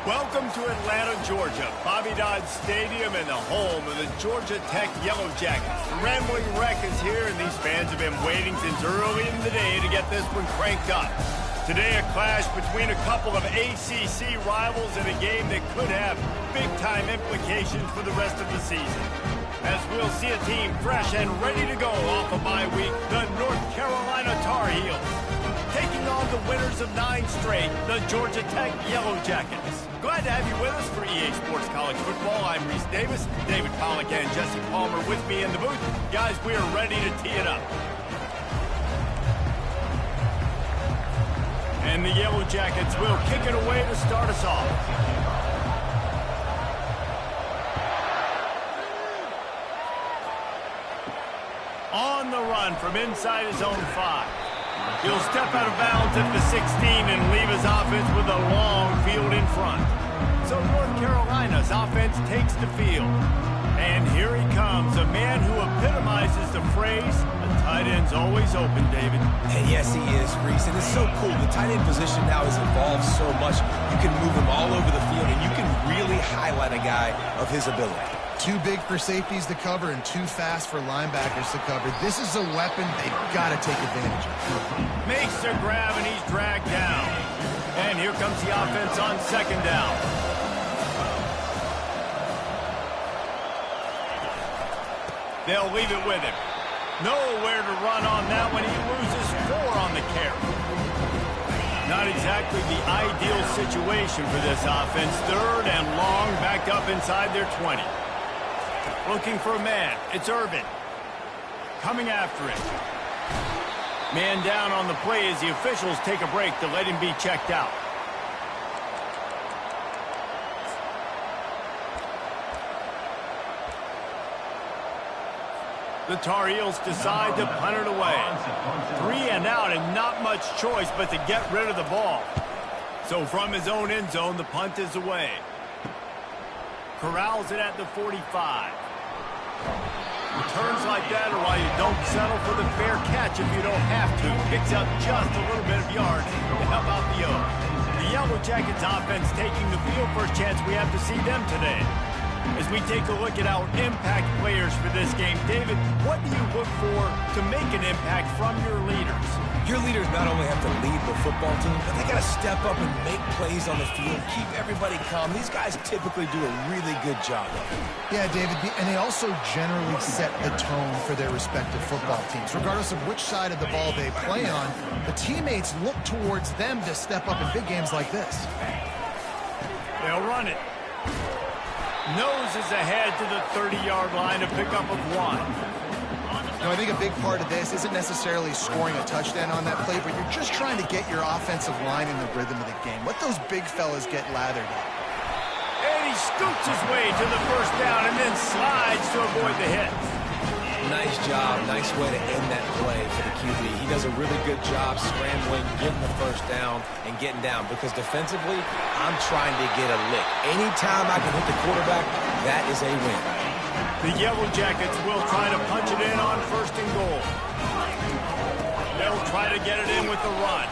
Welcome to Atlanta, Georgia, Bobby Dodd Stadium and the home of the Georgia Tech Yellow Jackets. The Rambling Wreck is here, and these fans have been waiting since early in the day to get this one cranked up. Today, a clash between a couple of ACC rivals in a game that could have big-time implications for the rest of the season. As we'll see a team fresh and ready to go off a bye week, the North Carolina Tar Heels, taking on the winners of 9 straight, the Georgia Tech Yellow Jackets. Glad to have you with us for EA Sports College Football. I'm Reese Davis, David Pollack and Jesse Palmer with me in the booth. Guys, we are ready to tee it up. And the Yellow Jackets will kick it away to start us off. On the run from inside his own 5. He'll step out of bounds at the 16 and leave his offense with a long field in front. So North Carolina's offense takes the field. And here he comes, a man who epitomizes the phrase, the tight end's always open, David. And yes, he is, Reese. And it's so cool. The tight end position now has evolved so much. You can move him all over the field, and you can really highlight a guy of his ability. Too big for safeties to cover and too fast for linebackers to cover. This is a weapon they've got to take advantage of. Makes the grab, and he's dragged down. And here comes the offense on 2nd down. They'll leave it with him. Nowhere to run on that one. He loses 4 on the carry. Not exactly the ideal situation for this offense. 3rd and long, back up inside their 20. Looking for a man. It's Irvin. Coming after it. Man down on the play as the officials take a break to let him be checked out. The Tar Heels decide to punt it away. 3 and out and not much choice but to get rid of the ball. So from his own end zone, the punt is away. Corrals it at the 45. Returns like that are why you don't settle for the fair catch if you don't have to. Picks up just a little bit of yards to help out the O. The Yellow Jackets offense taking the field. First chance we have to see them today. As we take a look at our impact players for this game, David, what do you look for to make an impact from your leaders? Your leaders not only have to lead the football team, but they got to step up and make plays on the field, keep everybody calm. These guys typically do a really good job of it. Yeah, David, and they also generally set the tone for their respective football teams. Regardless of which side of the ball they play on, the teammates look towards them to step up in big games like this. They'll run it. Noses ahead to the 30-yard line, a pickup of 1. You know, I think a big part of this isn't necessarily scoring a touchdown on that play, but you're just trying to get your offensive line in the rhythm of the game. Let those big fellas get lathered up. And he scoots his way to the 1st down and then slides to avoid the hit. Nice job. Nice way to end that play for the QB. He does a really good job scrambling, getting the 1st down, and getting down. Because defensively, I'm trying to get a lick. Anytime I can hit the quarterback, that is a win. The Yellow Jackets will try to punch it in on 1st and goal. They'll try to get it in with the run.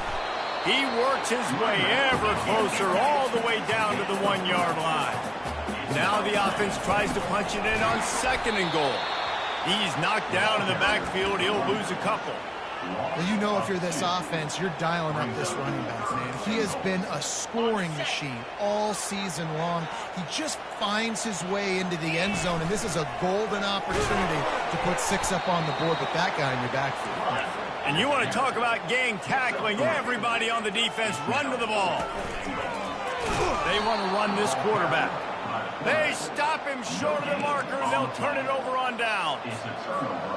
He works his way ever closer all the way down to the 1-yard line. Now the offense tries to punch it in on 2nd and goal. He's knocked down in the backfield. He'll lose a couple. Well, you know if you're this offense, you're dialing up this running back, man. He has been a scoring machine all season long. He just finds his way into the end zone, and this is a golden opportunity to put 6 up on the board with that guy in your backfield. And you want to talk about gang tackling. Everybody on the defense run to the ball. They want to run this quarterback. They stop him short of the marker, and they'll turn it over on downs.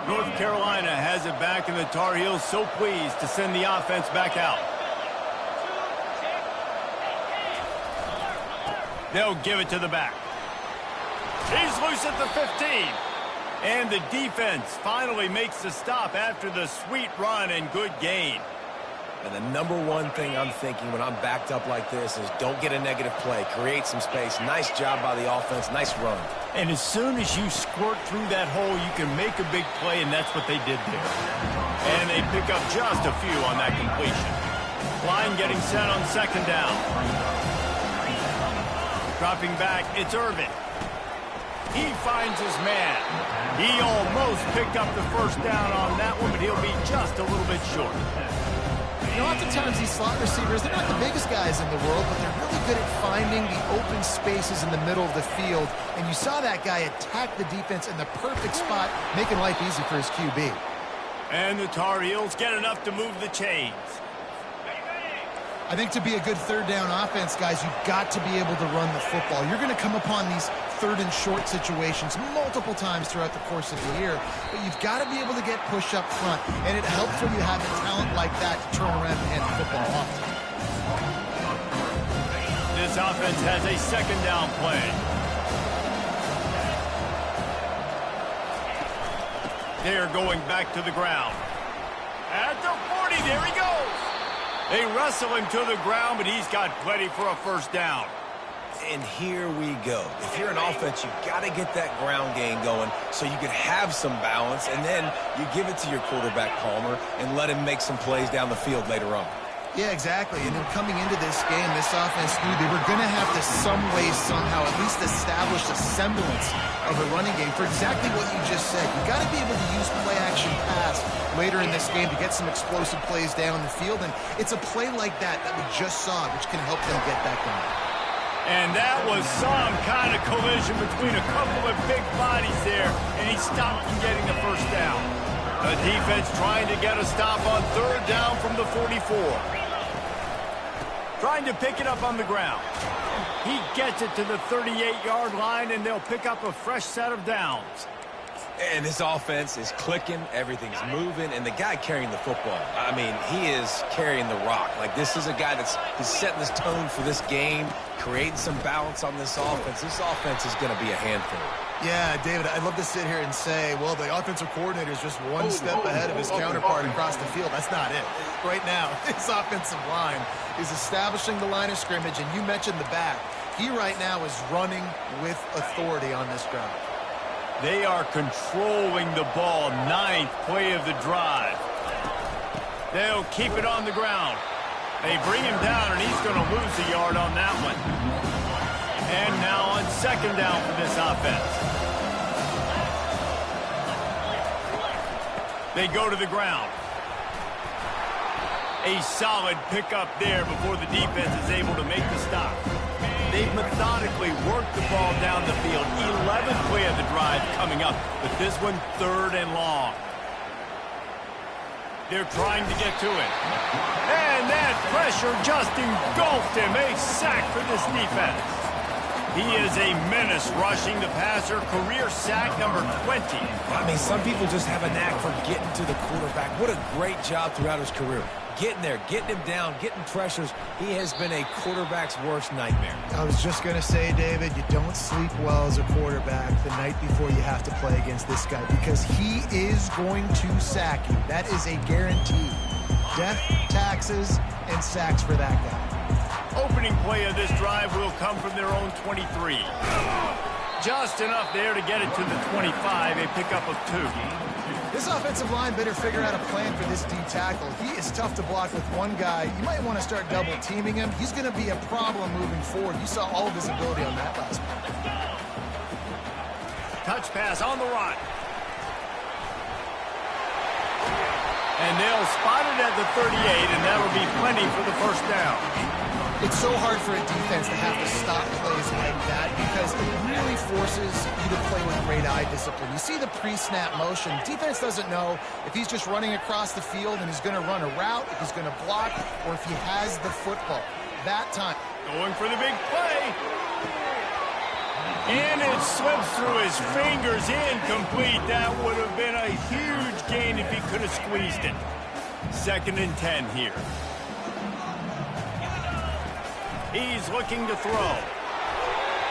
North Carolina has it back, and the Tar Heels so pleased to send the offense back out. They'll give it to the back. He's loose at the 15. And the defense finally makes the stop after the sweet run and good gain. And the number one thing I'm thinking when I'm backed up like this is don't get a negative play. Create some space. Nice job by the offense. Nice run. And as soon as you squirt through that hole, you can make a big play, and that's what they did there. And they pick up just a few on that completion. Line getting set on 2nd down. Dropping back, it's Irvin. He finds his man. He almost picked up the first down on that one, but he'll be just a little bit short. You know, oftentimes these slot receivers, they're not the biggest guys in the world, but they're really good at finding the open spaces in the middle of the field. And you saw that guy attack the defense in the perfect spot, making life easy for his QB. And the Tar Heels get enough to move the chains. I think to be a good third down offense, guys, you've got to be able to run the football. You're going to come upon these third and short situations multiple times throughout the course of the year, but you've got to be able to get push up front, and it helps when you have a talent like that to turn around and hand the football off. This offense has a second down play. They're going back to the ground. At the 40, there he goes. They wrestle him to the ground, but he's got plenty for a first down. And here we go. If you're an offense, you've got to get that ground game going so you can have some balance, and then you give it to your quarterback, Palmer, and let him make some plays down the field later on. Yeah, exactly. And then coming into this game, this offense knew they were going to have to some way, somehow, at least establish a semblance of a running game for exactly what you just said. You got to be able to use play-action pass later in this game to get some explosive plays down the field, and it's a play like that we just saw, which can help them get that going. And that was some kind of collision between a couple of big bodies there, and he stopped from getting the first down. The defense trying to get a stop on third down from the 44. Trying to pick it up on the ground. He gets it to the 38-yard line, and they'll pick up a fresh set of downs. And this offense is clicking, everything's moving, and the guy carrying the football, I mean, he is carrying the rock. Like, this is a guy he's setting this tone for this game, creating some balance on this offense. This offense is going to be a handful. Yeah, David, I'd love to sit here and say, well, the offensive coordinator is just one step ahead of his counterpart across the field. That's not it. Right now, his offensive line is establishing the line of scrimmage, and you mentioned the back. He right now is running with authority on this drive. They are controlling the ball. Ninth play of the drive. They'll keep it on the ground. They bring him down, and he's going to lose a yard on that one. And now on second down for this offense. They go to the ground. A solid pickup there before the defense is able to make the stop. They've methodically worked the ball down the field. 11th play of the drive coming up, but this one third and long. They're trying to get to it. And that pressure just engulfed him. A sack for this defense. He is a menace rushing the passer. Career sack number 20. I mean, some people just have a knack for getting to the quarterback. What a great job throughout his career. Getting there, getting him down, getting pressures. He has been a quarterback's worst nightmare. I was just going to say, David, you don't sleep well as a quarterback the night before you have to play against this guy because he is going to sack you. That is a guarantee. Death, taxes, and sacks for that guy. Opening play of this drive will come from their own 23. Just enough there to get it to the 25, a pickup of 2. This offensive line better figure out a plan for this D tackle. He is tough to block with one guy. You might want to start double teaming him. He's going to be a problem moving forward. You saw all of his ability on that last play. Touch pass on the run. And they'll spot it at the 38, and that'll be plenty for the first down. It's so hard for a defense to have to stop plays like that because it really forces you to play with great eye discipline. You see the pre-snap motion. Defense doesn't know if he's just running across the field and he's going to run a route, if he's going to block, or if he has the football. That time. Going for the big play. And it slips through his fingers, incomplete. That would have been a huge gain if he could have squeezed it. 2nd and 10 here. He's looking to throw.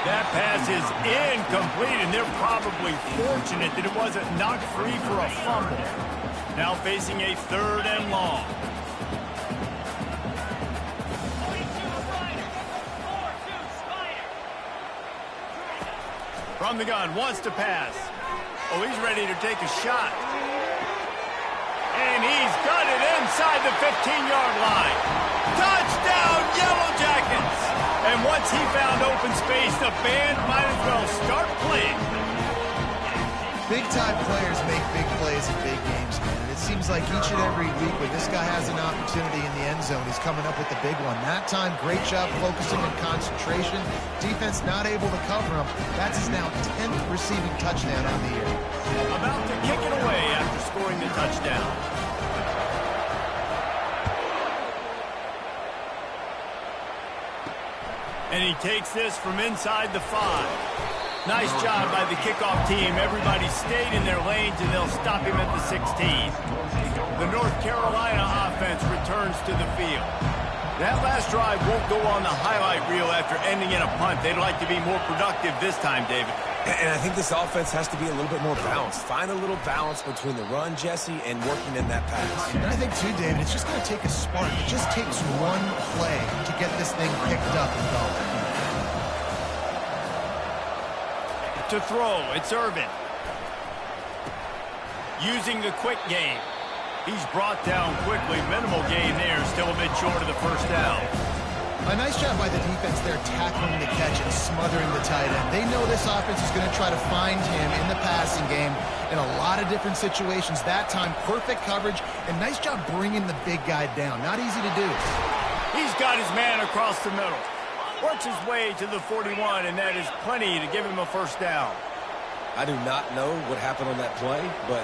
That pass is incomplete, and they're probably fortunate that it wasn't knocked free for a fumble. Now facing a 3rd and long. From the gun, wants to pass. Oh, he's ready to take a shot. And he's got it inside the 15-yard line. Touchdown, Yellow Jackets! And once he found open space, the band might as well start playing. Big-time players make big plays in big games, man. And it seems like each and every week when this guy has an opportunity in the end zone, he's coming up with the big one. That time, great job focusing and concentration. Defense not able to cover him. That's his now 10th receiving touchdown on the year. About to kick it away after scoring the touchdown. And he takes this from inside the 5. Nice job by the kickoff team. Everybody stayed in their lanes, and they'll stop him at the 16. The North Carolina offense returns to the field. That last drive won't go on the highlight reel after ending in a punt. They'd like to be more productive this time, David. And I think this offense has to be a little bit more balanced. Find a little balance between the run, Jesse, and working in that pass. And I think, too, David, it's just going to take a spark. It just takes one play to get this thing picked up and going. To throw, it's Irvin. Using the quick game. He's brought down quickly. Minimal gain there, still a bit short of the first down. A nice job by the defense there tackling the catch and smothering the tight end. They know this offense is going to try to find him in the passing game in a lot of different situations. That time, perfect coverage, and nice job bringing the big guy down. Not easy to do. He's got his man across the middle. Works his way to the 41, and that is plenty to give him a first down. I do not know what happened on that play, but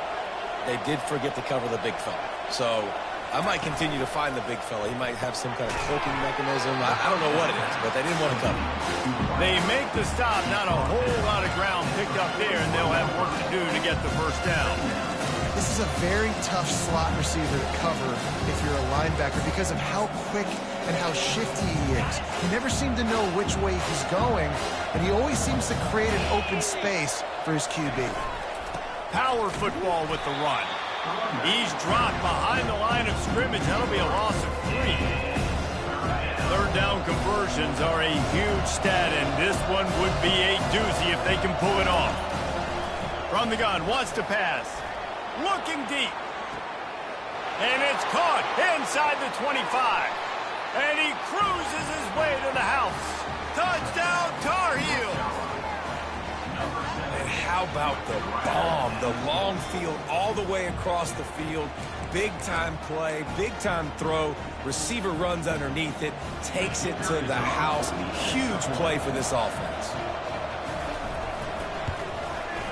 they did forget to cover the big fella. So I might continue to find the big fella. He might have some kind of cloaking mechanism. I don't know what it is, but they didn't want to cover. They make the stop. Not a whole lot of ground picked up there, and they'll have work to do to get the first down. This is a very tough slot receiver to cover if you're a linebacker because of how quick and how shifty he is. He never seemed to know which way he's going, and he always seems to create an open space for his QB. Power football with the run. He's dropped behind the line of scrimmage. That'll be a loss of 3. Third down conversions are a huge stat, and this one would be a doozy if they can pull it off. From the gun, wants to pass. Looking deep. And it's caught inside the 25. And he cruises his way to the house. Touchdown, Tar Heels. And how about the bomb? The long field all the way across the field. Big-time play, big-time throw. Receiver runs underneath it, takes it to the house. Huge play for this offense.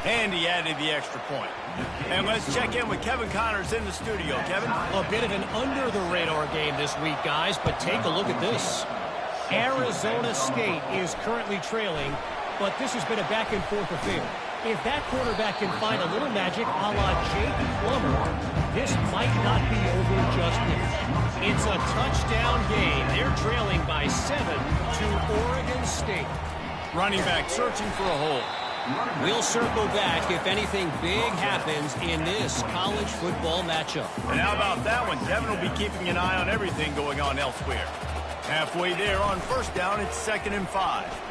And he added the extra point. And let's check in with Kevin Connors in the studio. Kevin? A bit of an under-the-radar game this week, guys, but take a look at this. Arizona State is currently trailing, but this has been a back-and-forth affair. If that quarterback can find a little magic a la Jake Plummer, this might not be over just yet. It's a touchdown game. They're trailing by 7 to Oregon State. Running back searching for a hole. We'll circle back if anything big happens in this college football matchup. And how about that one? Devin will be keeping an eye on everything going on elsewhere. Halfway there on first down, it's 2nd and 5.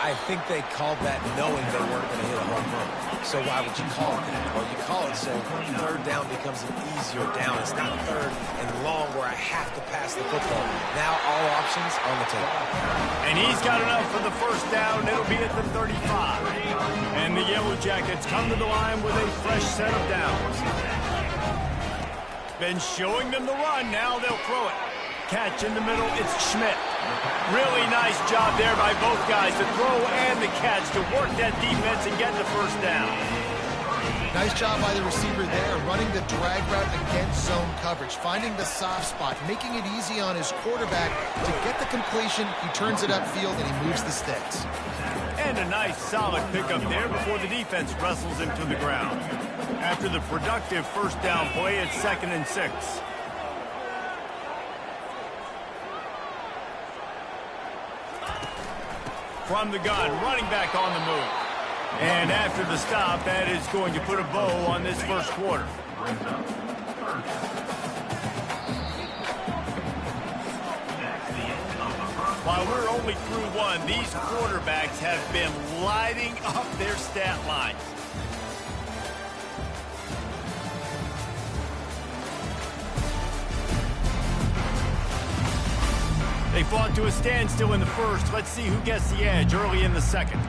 I think they called that knowing they weren't going to hit a home run. So why would you call it that? Well, you call it so third down becomes an easier down. It's not third and long where I have to pass the football. Now all options on the table. And he's got enough for the first down. It'll be at the 35. And the Yellow Jackets come to the line with a fresh set of downs. Been showing them the run. Now they'll throw it. Catch in the middle. It's Schmidt. Really nice job there by both guys to throw and the catch to work that defense and get the first down. Nice job by the receiver there, running the drag route against zone coverage, finding the soft spot, making it easy on his quarterback to get the completion. He turns it upfield and he moves the sticks. And a nice solid pickup there before the defense wrestles him to the ground. After the productive first down play, it's 2nd and 6. From the gun, running back on the move. And after the stop, that is going to put a bow on this first quarter. While we're only through one, these quarterbacks have been lighting up their stat lines. They fought to a standstill in the first. Let's see who gets the edge early in the second.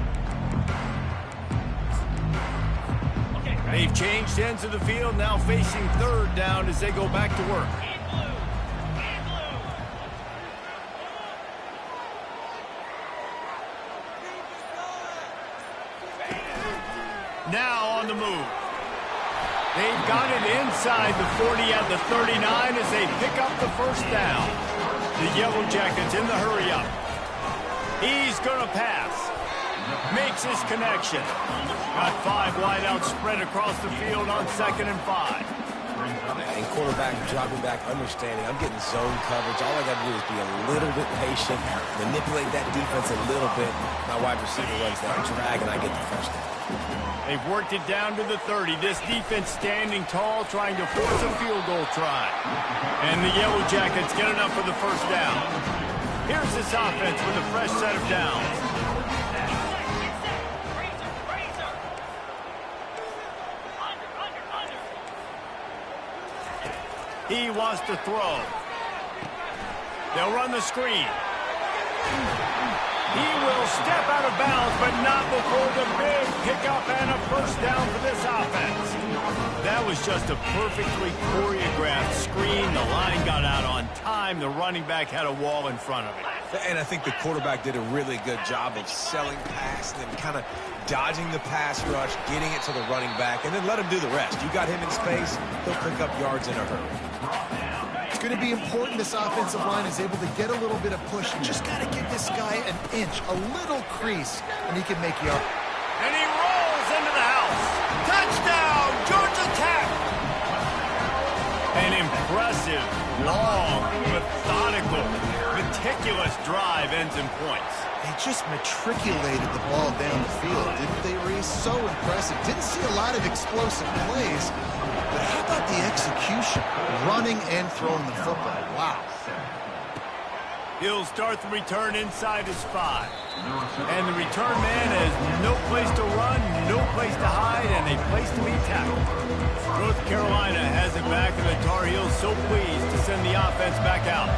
They've changed ends of the field, now facing third down as they go back to work. Now on the move. They've got it inside the 40 at the 39 as they pick up the first down. The Yellow Jackets in the hurry up. He's going to pass. Makes his connection. Got 5 wideouts spread across the field on 2nd and 5. And quarterback dropping back, understanding I'm getting zone coverage. All I got to do is be a little bit patient, manipulate that defense a little bit. My wide receiver runs that drag, and I get the first down. They've worked it down to the 30. This defense standing tall, trying to force a field goal try. And the Yellow Jackets get enough for the first down. Here's this offense with a fresh set of downs. He wants to throw. They'll run the screen. He will step out of bounds, but not before the big pickup and a first down for this offense. That was just a perfectly choreographed screen. The line got out on time. The running back had a wall in front of it. And I think the quarterback did a really good job of selling past and kind of dodging the pass rush, getting it to the running back, and then let him do the rest. You got him in space, he'll pick up yards in a hurry. It's going to be important this offensive line is able to get a little bit of push. You just got to give this guy an inch, a little crease, and he can make yards. And he rolls into the house. Touchdown, Georgia Tech! An impressive, long, methodical, meticulous drive ends in points. They just matriculated the ball down the field, didn't they, Reese? So impressive. Didn't see a lot of explosive plays, but how about the execution? Running and throwing the football. Wow. He'll start the return inside his 5. And the return man has no place to run, no place to hide, and a place to be tackled. North Carolina has it back, and the Tar Heels so pleased to send the offense back out.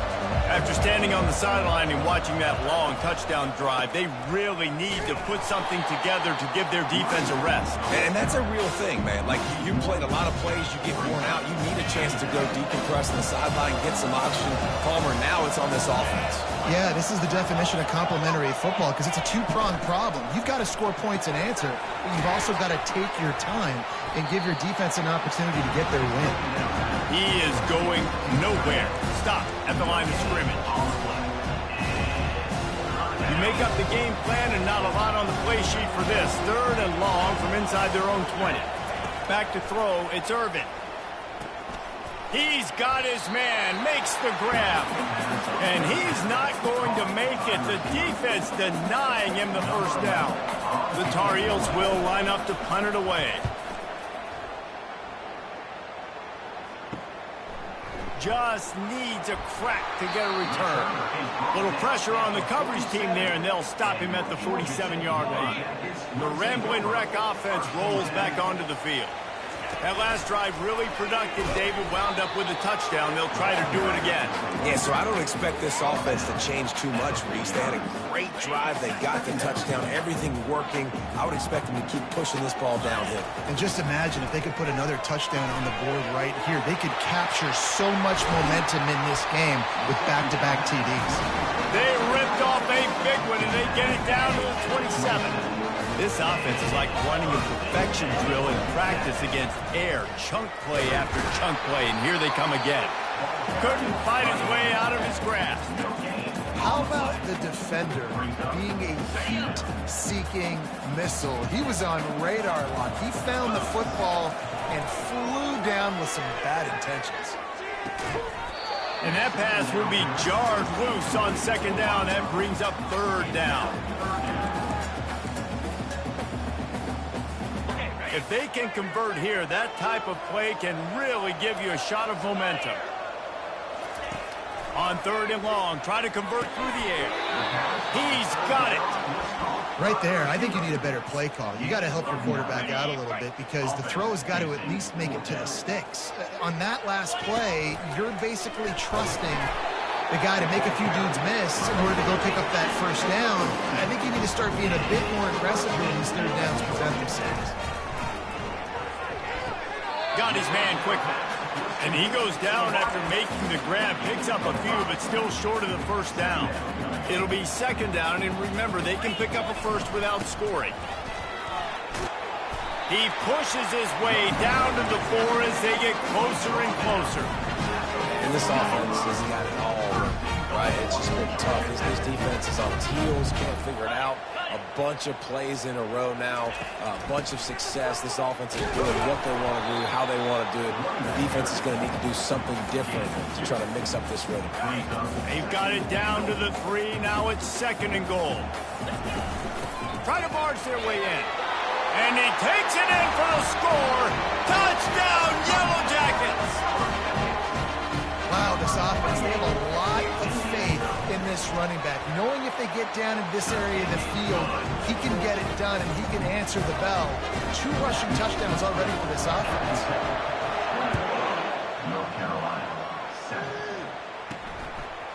After standing on the sideline and watching that long touchdown drive, they really need to put something together to give their defense a rest. And that's a real thing, man. Like, you played a lot of plays, you get worn out, you need a chance to go decompress on the sideline, get some oxygen. Palmer, now it's on this offense. Yeah, this is the definition of complementary football because it's a two-pronged problem. You've got to score points and answer, but you've also got to take your time and give your defense an opportunity to get their win. He is going nowhere. Stop at the line of scrimmage. You make up the game plan and not a lot on the play sheet for this. 3rd and long from inside their own 20. Back to throw, it's Irvin. He's got his man, makes the grab. And he's not going to make it. The defense denying him the first down. The Tar Heels will line up to punt it away. Just needs a crack to get a return. Little pressure on the coverage team there, and they'll stop him at the 47-yard line. The Rambling Wreck offense rolls back onto the field. That last drive really productive. David wound up with a touchdown. They'll try to do it again. Yeah, so I don't expect this offense to change too much, Reese. They had a great drive. They got the touchdown. Everything working. I would expect them to keep pushing this ball downhill. And just imagine if they could put another touchdown on the board right here. They could capture so much momentum in this game with back-to-back TDs. They ripped off a big one, and they get it down to the 27. This offense is like running a perfection drill in practice against air. Chunk play after chunk play, and here they come again. Couldn't fight his way out of his grasp. How about the defender being a heat-seeking missile? He was on radar lock. He found the football and flew down with some bad intentions. And that pass will be jarred loose on 2nd down. That brings up 3rd down. If they can convert here, that type of play can really give you a shot of momentum. On 3rd and long, try to convert through the air. He's got it. Right there, I think you need a better play call. You got to help your quarterback out a little bit because the throw has got to at least make it to the sticks. On that last play, you're basically trusting the guy to make a few dudes miss in order to go pick up that first down. I think you need to start being a bit more aggressive when these third downs present themselves. Got his man quickly. And he goes down after making the grab. Picks up a few, but still short of the first down. It'll be second down, and remember, they can pick up a first without scoring. He pushes his way down to the 4 as they get closer and closer. And this offense has got it all, right? It's just been tough. This defense is on heels, can't figure it out. A bunch of plays in a row now, a bunch of success. This offense is doing what they want to do, how they want to do it. The defense is going to need to do something different to try to mix up this rhythm. They've got it down to the 3. Now it's second and goal. Try to barge their way in. And he takes it in for the score. Touchdown, Yellow Jackets! Wow, this offense, they have a lot of faith in this running back. Knowing if they get down in this area of the field, he can get it done and he can answer the bell. 2 rushing touchdowns already for this offense.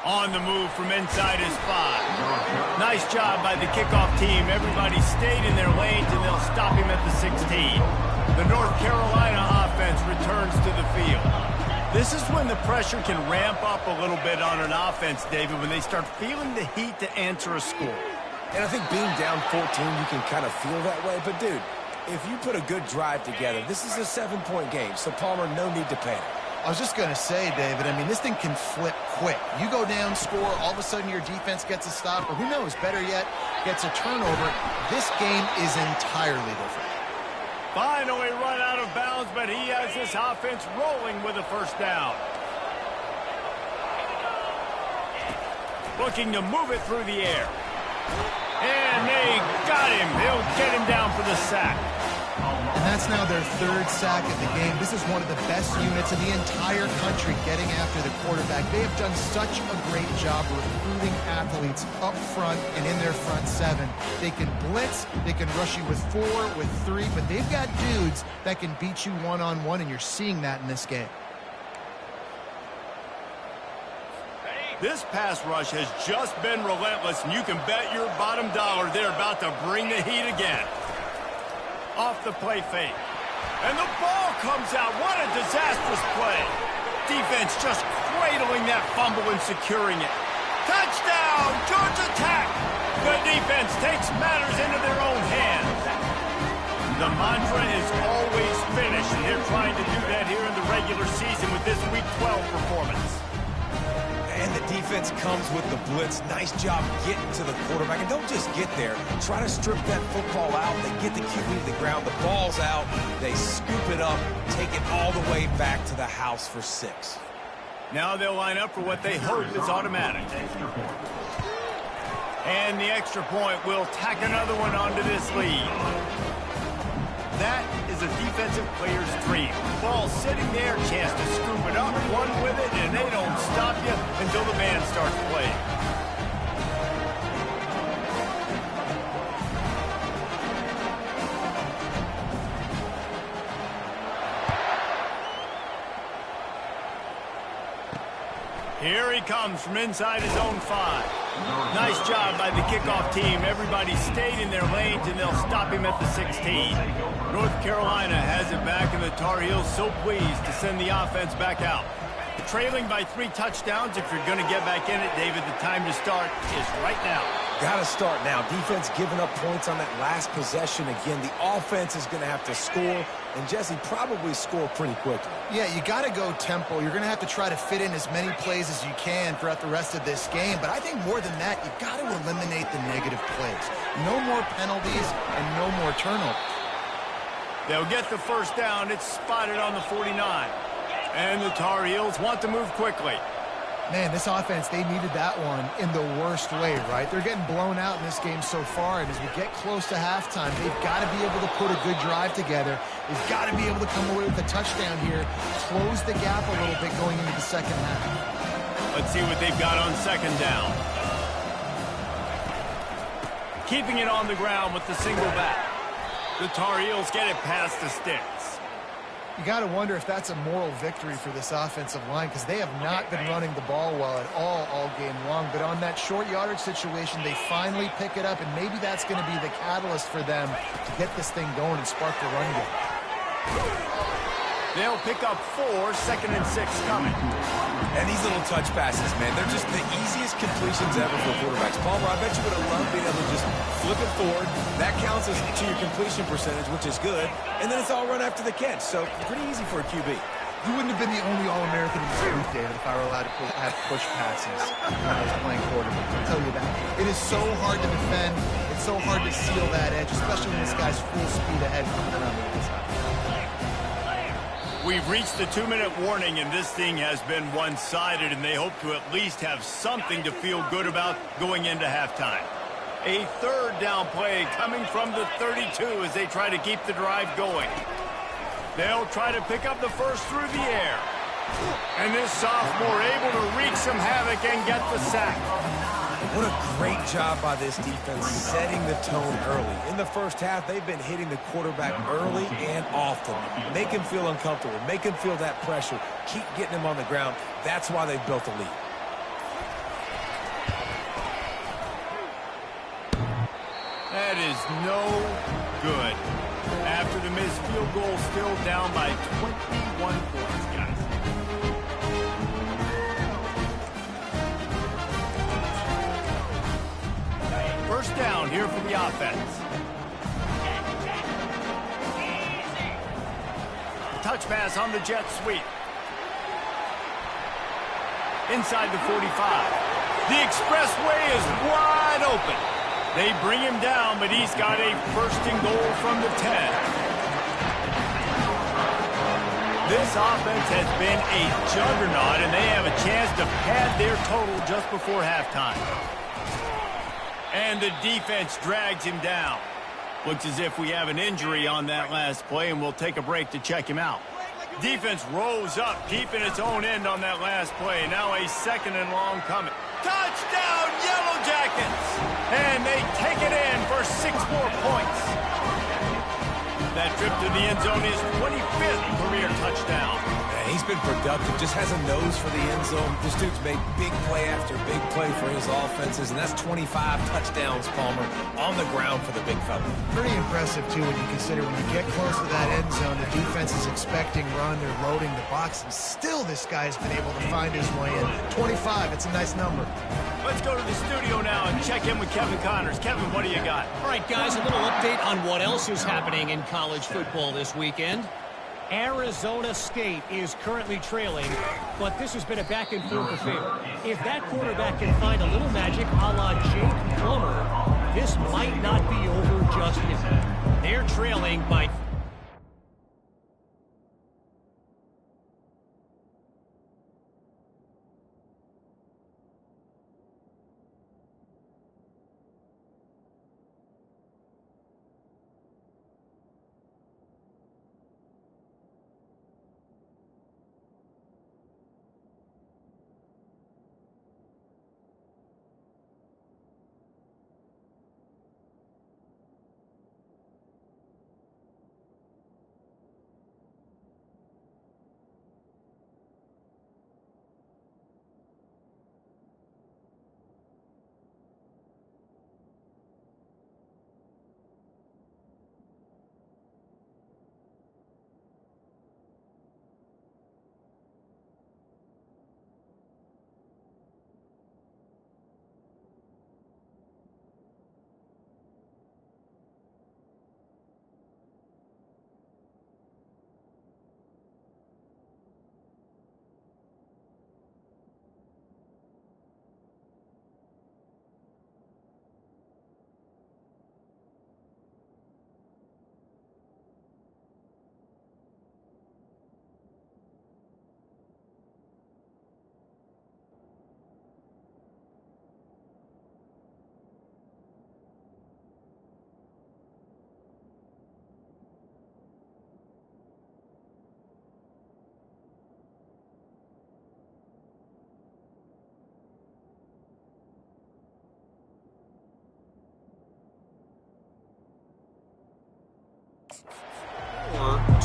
On the move from inside his 5. Nice job by the kickoff team. Everybody stayed in their lanes, and they'll stop him at the 16. The North Carolina offense returns to the field. This is when the pressure can ramp up a little bit on an offense, David, when they start feeling the heat to answer a score. And I think being down 14, you can kind of feel that way. But, dude, if you put a good drive together, this is a 7-point game. So, Palmer, no need to panic. I was just going to say, David, I mean, this thing can flip quick. You go down, score, all of a sudden your defense gets a stop, or who knows, better yet, gets a turnover. This game is entirely different. Finally run out of bounds, but he has this offense rolling with a first down. Looking to move it through the air. And they got him. They'll get him down for the sack. And that's now their 3rd sack of the game. This is one of the best units in the entire country getting after the quarterback. They have done such a great job recruiting athletes up front and in their front 7. They can blitz, they can rush you with 4, with 3, but they've got dudes that can beat you one-on-one, and you're seeing that in this game. This pass rush has just been relentless, and you can bet your bottom dollar they're about to bring the heat again. Off the play fake. And the ball comes out. What a disastrous play. Defense just cradling that fumble and securing it. Touchdown, Georgia Tech. The defense takes matters into their own hands. The mantra is always finish, and they're trying to do that here in the regular season with this Week 12 performance. And the defense comes with the blitz. Nice job getting to the quarterback. And don't just get there. Try to strip that football out. They get the QB to the ground. The ball's out. They scoop it up, take it all the way back to the house for 6. Now they'll line up for what they hope is automatic. And the extra point will tack another one onto this lead. That is a defensive player's dream. Ball sitting there, chance to scoop it up, run with it, and they don't stop you until the band starts playing. Here he comes from inside his own 5. Nice job by the kickoff team. Everybody stayed in their lanes, and they'll stop him at the 16. North Carolina has it back, and the Tar Heels so pleased to send the offense back out. Trailing by 3 touchdowns. If you're going to get back in it, David, the time to start is right now. Got to start now. Defense giving up points on that last possession. Again, the offense is going to have to score, and Jesse probably score pretty quickly. Yeah, you got to go tempo. You're going to have to try to fit in as many plays as you can throughout the rest of this game. But I think more than that, you got to eliminate the negative plays. No more penalties and no more turnovers. They'll get the first down. It's spotted on the 49. And the Tar Heels want to move quickly. Man, this offense, they needed that one in the worst way, right? They're getting blown out in this game so far, and as we get close to halftime, they've got to be able to put a good drive together. They've got to be able to come away with a touchdown here, close the gap a little bit going into the second half. Let's see what they've got on second down. Keeping it on the ground with the single back. The Tar Heels get it past the sticks. You got to wonder if that's a moral victory for this offensive line because they have not been running the ball well at all game long. But on that short yardage situation, they finally pick it up, and maybe that's going to be the catalyst for them to get this thing going and spark the run game. They'll pick up 4, 2nd and 6 coming. And these little touch passes, man, they're just the easiest completions ever for quarterbacks. Palmer, I bet you would have loved being able to just flip it forward. That counts as to your completion percentage, which is good. And then it's all run after the catch. So pretty easy for a QB. You wouldn't have been the only All-American in the street, David, if I were allowed to have push passes when I was playing quarterback. I'll tell you that. It is so hard to defend. It's so hard to seal that edge, especially when this guy's full speed ahead coming around the inside. We've reached the 2-minute warning, and this thing has been one-sided, and they hope to at least have something to feel good about going into halftime. A 3rd down play coming from the 32 as they try to keep the drive going. They'll try to pick up the first through the air. And this sophomore able to wreak some havoc and get the sack. What a great job by this defense setting the tone early. In the first half, they've been hitting the quarterback early and often. Make him feel uncomfortable. Make him feel that pressure. Keep getting him on the ground. That's why they've built a lead. That is no good. After the missed field goal, still down by 21 points, guys. First down here for the offense. Touch pass on the jet sweep. Inside the 45. The expressway is wide open. They bring him down, but he's got a 1st and goal from the 10. This offense has been a juggernaut, and they have a chance to pad their total just before halftime. And the defense drags him down. Looks as if we have an injury on that last play, and we'll take a break to check him out. Defense rose up, keeping its own end on that last play. Now a 2nd and long coming. Touchdown, Yellow Jackets! And they take it in for 6 more points. That trip to the end zone is 25th career touchdown. Man, he's been productive, just has a nose for the end zone. This dude's made big play after big play for his offenses, and that's 25 touchdowns, Palmer, on the ground for the big fella. Pretty impressive, too, when you consider when you get close to that end zone, the defense is expecting run, they're loading the box, and still this guy's been able to find his way in. 25, it's a nice number. Let's go to the studio now and check in with Kevin Connors. Kevin, what do you got? All right, guys, a little update on what else is happening in college football this weekend. Arizona State is currently trailing, but this has been a back-and-forth affair. If that quarterback can find a little magic a la Jake Plummer, this might not be over just yet. They're trailing by...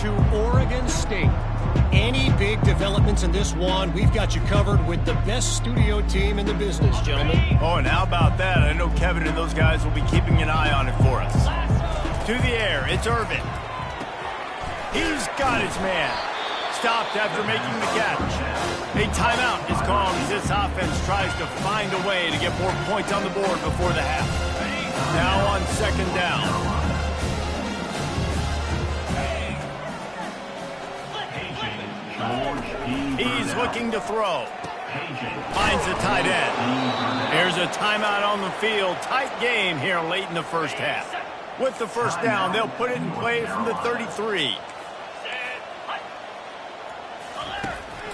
to Oregon State. Any big developments in this one, we've got you covered with the best studio team in the business, gentlemen. Oh, and how about that? I know Kevin and those guys will be keeping an eye on it for us. To the air, it's Irvin. He's got his man. Stopped after making the catch. A timeout is called as this offense tries to find a way to get more points on the board before the half. Now on second down. He's looking to throw. Finds the tight end. There's a timeout on the field. Tight game here late in the first half. With the first down, they'll put it in play from the 33.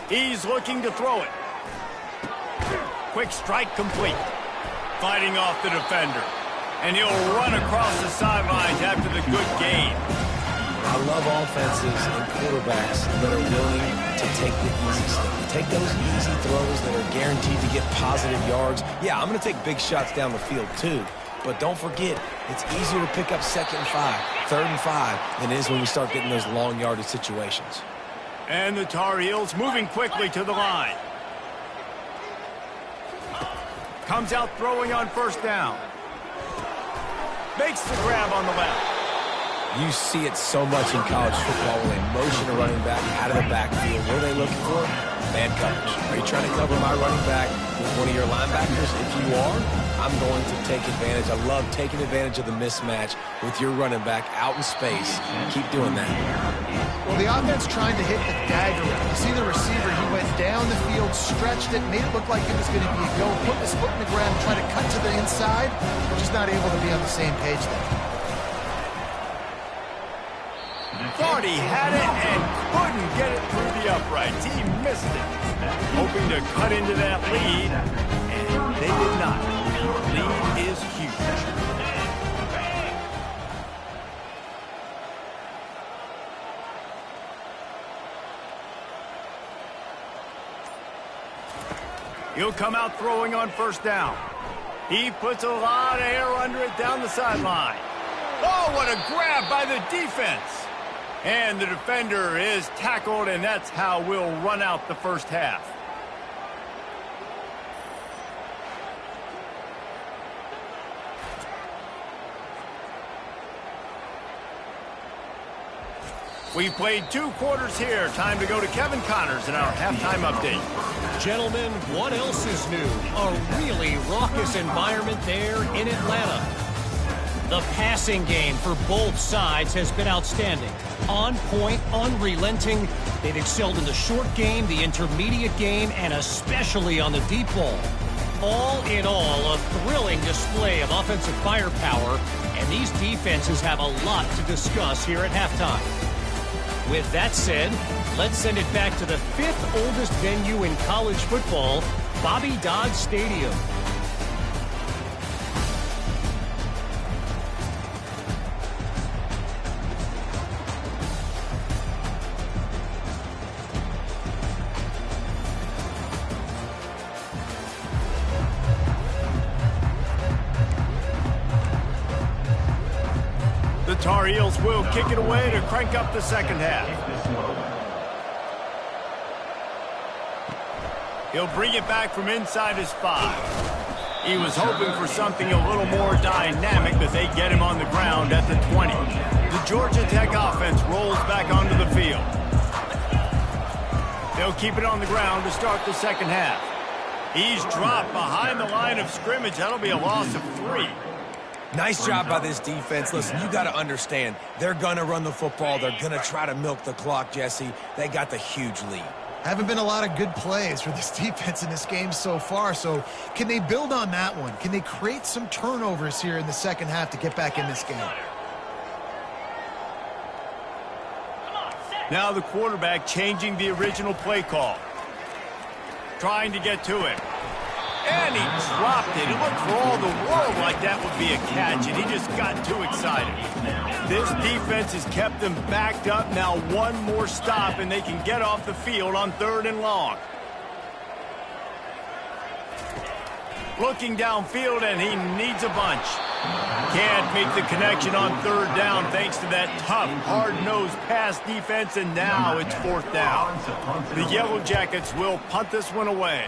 He's looking to throw it. Quick strike complete. Fighting off the defender. And he'll run across the sidelines after the good gain. I love offenses and quarterbacks that are willing to take the easy stuff. Take those easy throws that are guaranteed to get positive yards. Yeah, I'm going to take big shots down the field too. But don't forget, it's easier to pick up 2nd and 5, 3rd and 5 than it is when we start getting those long yardage situations. And the Tar Heels moving quickly to the line. Comes out throwing on first down. Makes the grab on the left. You see it so much in college football when they motion a running back out of the backfield. What are they looking for? Man coverage. Are you trying to cover my running back with one of your linebackers? If you are, I'm going to take advantage. I love taking advantage of the mismatch with your running back out in space. Keep doing that. Well, the offense trying to hit the dagger route. You see the receiver, he went down the field, stretched it, made it look like it was going to be a go, put his foot in the ground, trying to cut to the inside. Just not able to be on the same page there. Thought he had it and couldn't get it through the uprights. He missed it. Hoping to cut into that lead, and they did not. Lead is huge. He'll come out throwing on first down. He puts a lot of air under it down the sideline. Oh, what a grab by the defense. And the defender is tackled, and that's how we'll run out the first half. We've played 2 quarters here. Time to go to Kevin Connors in our halftime update. Gentlemen, what else is new? A really raucous environment there in Atlanta. The passing game for both sides has been outstanding. On point, unrelenting. They've excelled in the short game, the intermediate game, and especially on the deep ball. All in all, a thrilling display of offensive firepower, and these defenses have a lot to discuss here at halftime. With that said, let's send it back to the 5th oldest venue in college football, Bobby Dodd Stadium. The Tar Heels will kick it away to crank up the second half. He'll bring it back from inside his 5. He was hoping for something a little more dynamic, but they get him on the ground at the 20. The Georgia Tech offense rolls back onto the field. They'll keep it on the ground to start the second half. He's dropped behind the line of scrimmage. That'll be a loss of 3. Nice job by this defense. Listen, you got to understand, they're going to run the football. They're going to try to milk the clock, Jesse. They got the huge lead. Haven't been a lot of good plays for this defense in this game so far, so can they build on that one? Can they create some turnovers here in the second half to get back in this game? Now the quarterback changing the original play call. Trying to get to it. And he dropped it. It looked for all the world like that would be a catch, and he just got too excited. This defense has kept them backed up. Now one more stop, and they can get off the field on 3rd and long. Looking downfield, and he needs a bunch. Can't make the connection on third down thanks to that tough, hard-nosed pass defense, and now it's fourth down. The Yellow Jackets will punt this one away.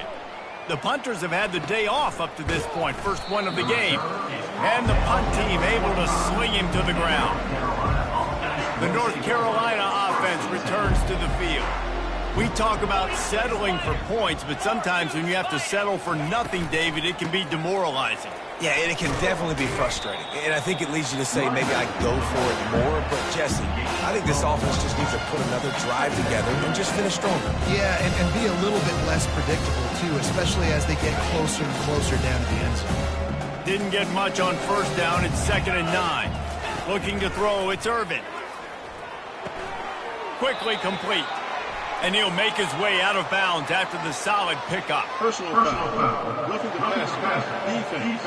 The punters have had the day off up to this point, first one of the game. And the punt team able to sling him to the ground. The North Carolina offense returns to the field. We talk about settling for points, but sometimes when you have to settle for nothing, David, it can be demoralizing. Yeah, and it can definitely be frustrating. And I think it leads you to say maybe I go for it more. But, Jesse, I think this offense just needs to put another drive together and just finish stronger. Yeah, and be a little bit less predictable, too, especially as they get closer and closer down to the end zone. Didn't get much on first down. It's 2nd and 9. Looking to throw. It's Irvin. Quickly complete. And he'll make his way out of bounds after the solid pickup. Personal foul. Roughing the pass. Defense.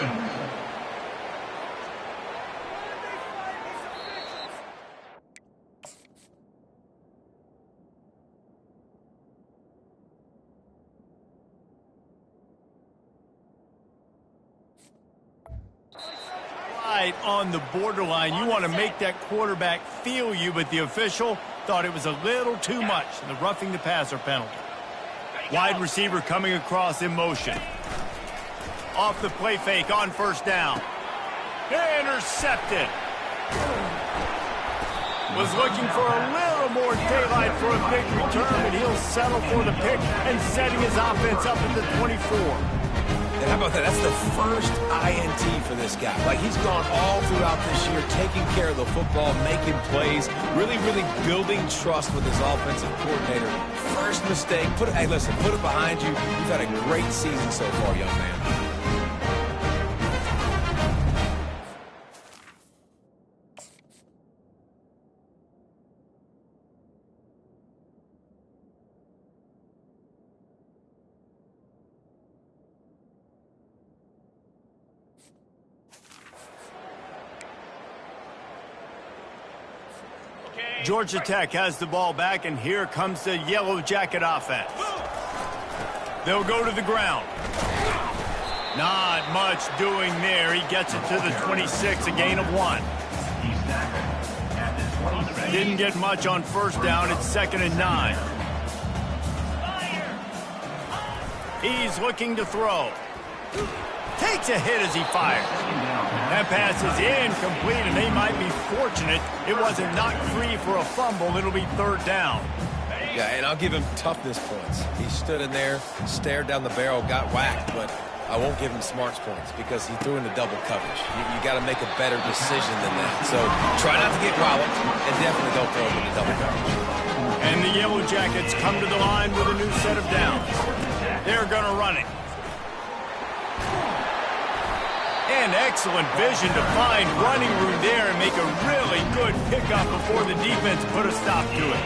Right on the borderline. You want to make that quarterback feel you, but the official thought it was a little too much. The roughing the passer penalty. Wide receiver coming across in motion. Off the play fake on first down. Intercepted. Was looking for a little more daylight for a big return, but he'll settle for the pick and setting his offense up at the 24. And how about that? That's the first INT for this guy. Like, he's gone all throughout this year, taking care of the football, making plays, really building trust with his offensive coordinator. First mistake. Hey, listen, put it behind you. You've had a great season so far, young man. Georgia Tech has the ball back, and here comes the Yellow Jacket offense. They'll go to the ground. Not much doing there. He gets it to the 26, a gain of 1. Didn't get much on first down. It's 2nd and 9. He's looking to throw. Takes a hit as he fires. That pass is incomplete, and they might be fortunate it wasn't knocked free for a fumble. It'll be 3rd down. Yeah, and I'll give him toughness points. He stood in there, stared down the barrel, got whacked, but I won't give him smarts points because he threw into double coverage. You got to make a better decision than that. So try not to get walloped, and definitely don't throw him into double coverage. And the Yellow Jackets come to the line with a new set of downs. They're going to run it. And excellent vision to find running room there and make a really good pickup before the defense put a stop to it.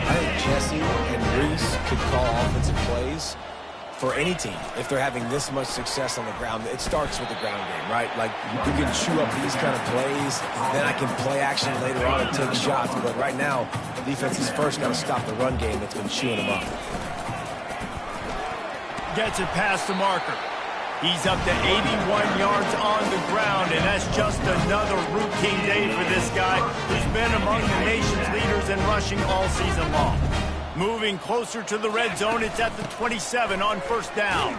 I think Jesse and Reese could call offensive plays for any team if they're having this much success on the ground. It starts with the ground game, right? Like, you can chew up these kind of plays, then I can play action later on and take shots. But right now, the defense has first got to stop the run game that's been chewing them up. Gets it past the marker. He's up to 81 yards on the ground, and that's just another routine day for this guy who's been among the nation's leaders in rushing all season long. Moving closer to the red zone, it's at the 27 on first down.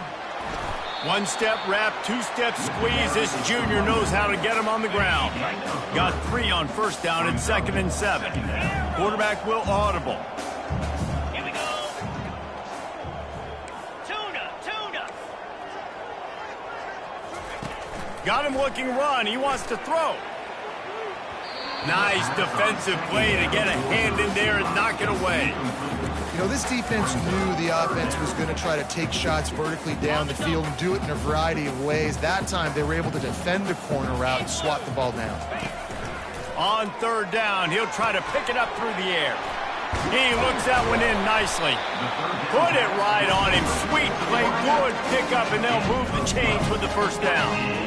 One-step wrap, two-step squeeze. This junior knows how to get him on the ground. Got 3 on first down and 2nd and 7. Quarterback will audible. Got him looking run. He wants to throw. Nice defensive play to get a hand in there and knock it away. You know, this defense knew the offense was going to try to take shots vertically down the field and do it in a variety of ways. That time, they were able to defend the corner route and swat the ball down. On third down, he'll try to pick it up through the air. He looks that one in nicely. Put it right on him. Sweet play, good pickup, and they'll move the chains with the first down.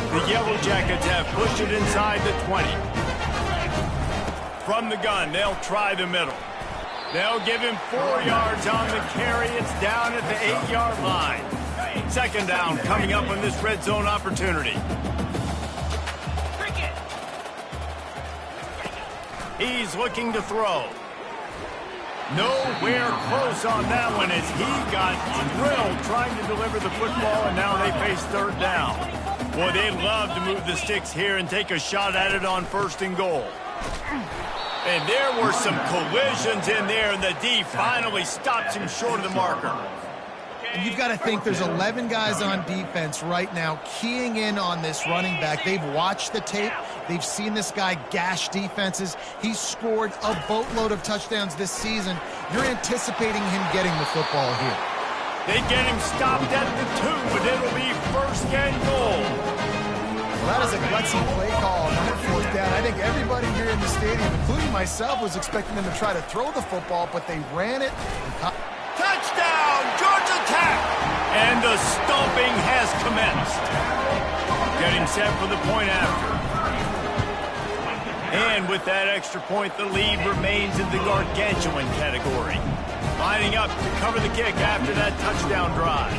The Yellow Jackets have pushed it inside the 20. From the gun, they'll try the middle. They'll give him 4 yards on the carry. It's down at the 8-yard line. 2nd down coming up on this red zone opportunity. He's looking to throw. Nowhere close on that one as he got drilled trying to deliver the football, and now they face third down. Boy, they love to move the sticks here and take a shot at it on 1st and goal. And there were some collisions in there, and the D finally stops him short of the marker. And you've got to think there's 11 guys on defense right now keying in on this running back. They've watched the tape. They've seen this guy gash defenses. He's scored a boatload of touchdowns this season. You're anticipating him getting the football here. They get him stopped at the 2, but it'll be 1st and goal. Well, that is a gutsy play call on that 4th down. I think everybody here in the stadium, including myself, was expecting them to try to throw the football, but they ran it. Touchdown, Georgia Tech! And the stomping has commenced. Getting set for the point after. And with that extra point, the lead remains in the gargantuan category. Lining up to cover the kick after that touchdown drive.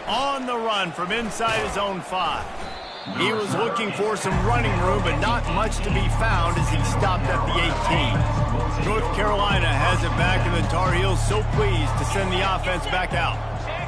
On the run from inside his own 5. He was looking for some running room, but not much to be found as he stopped at the 18. North Carolina has it back, and the Tar Heels so pleased to send the offense back out.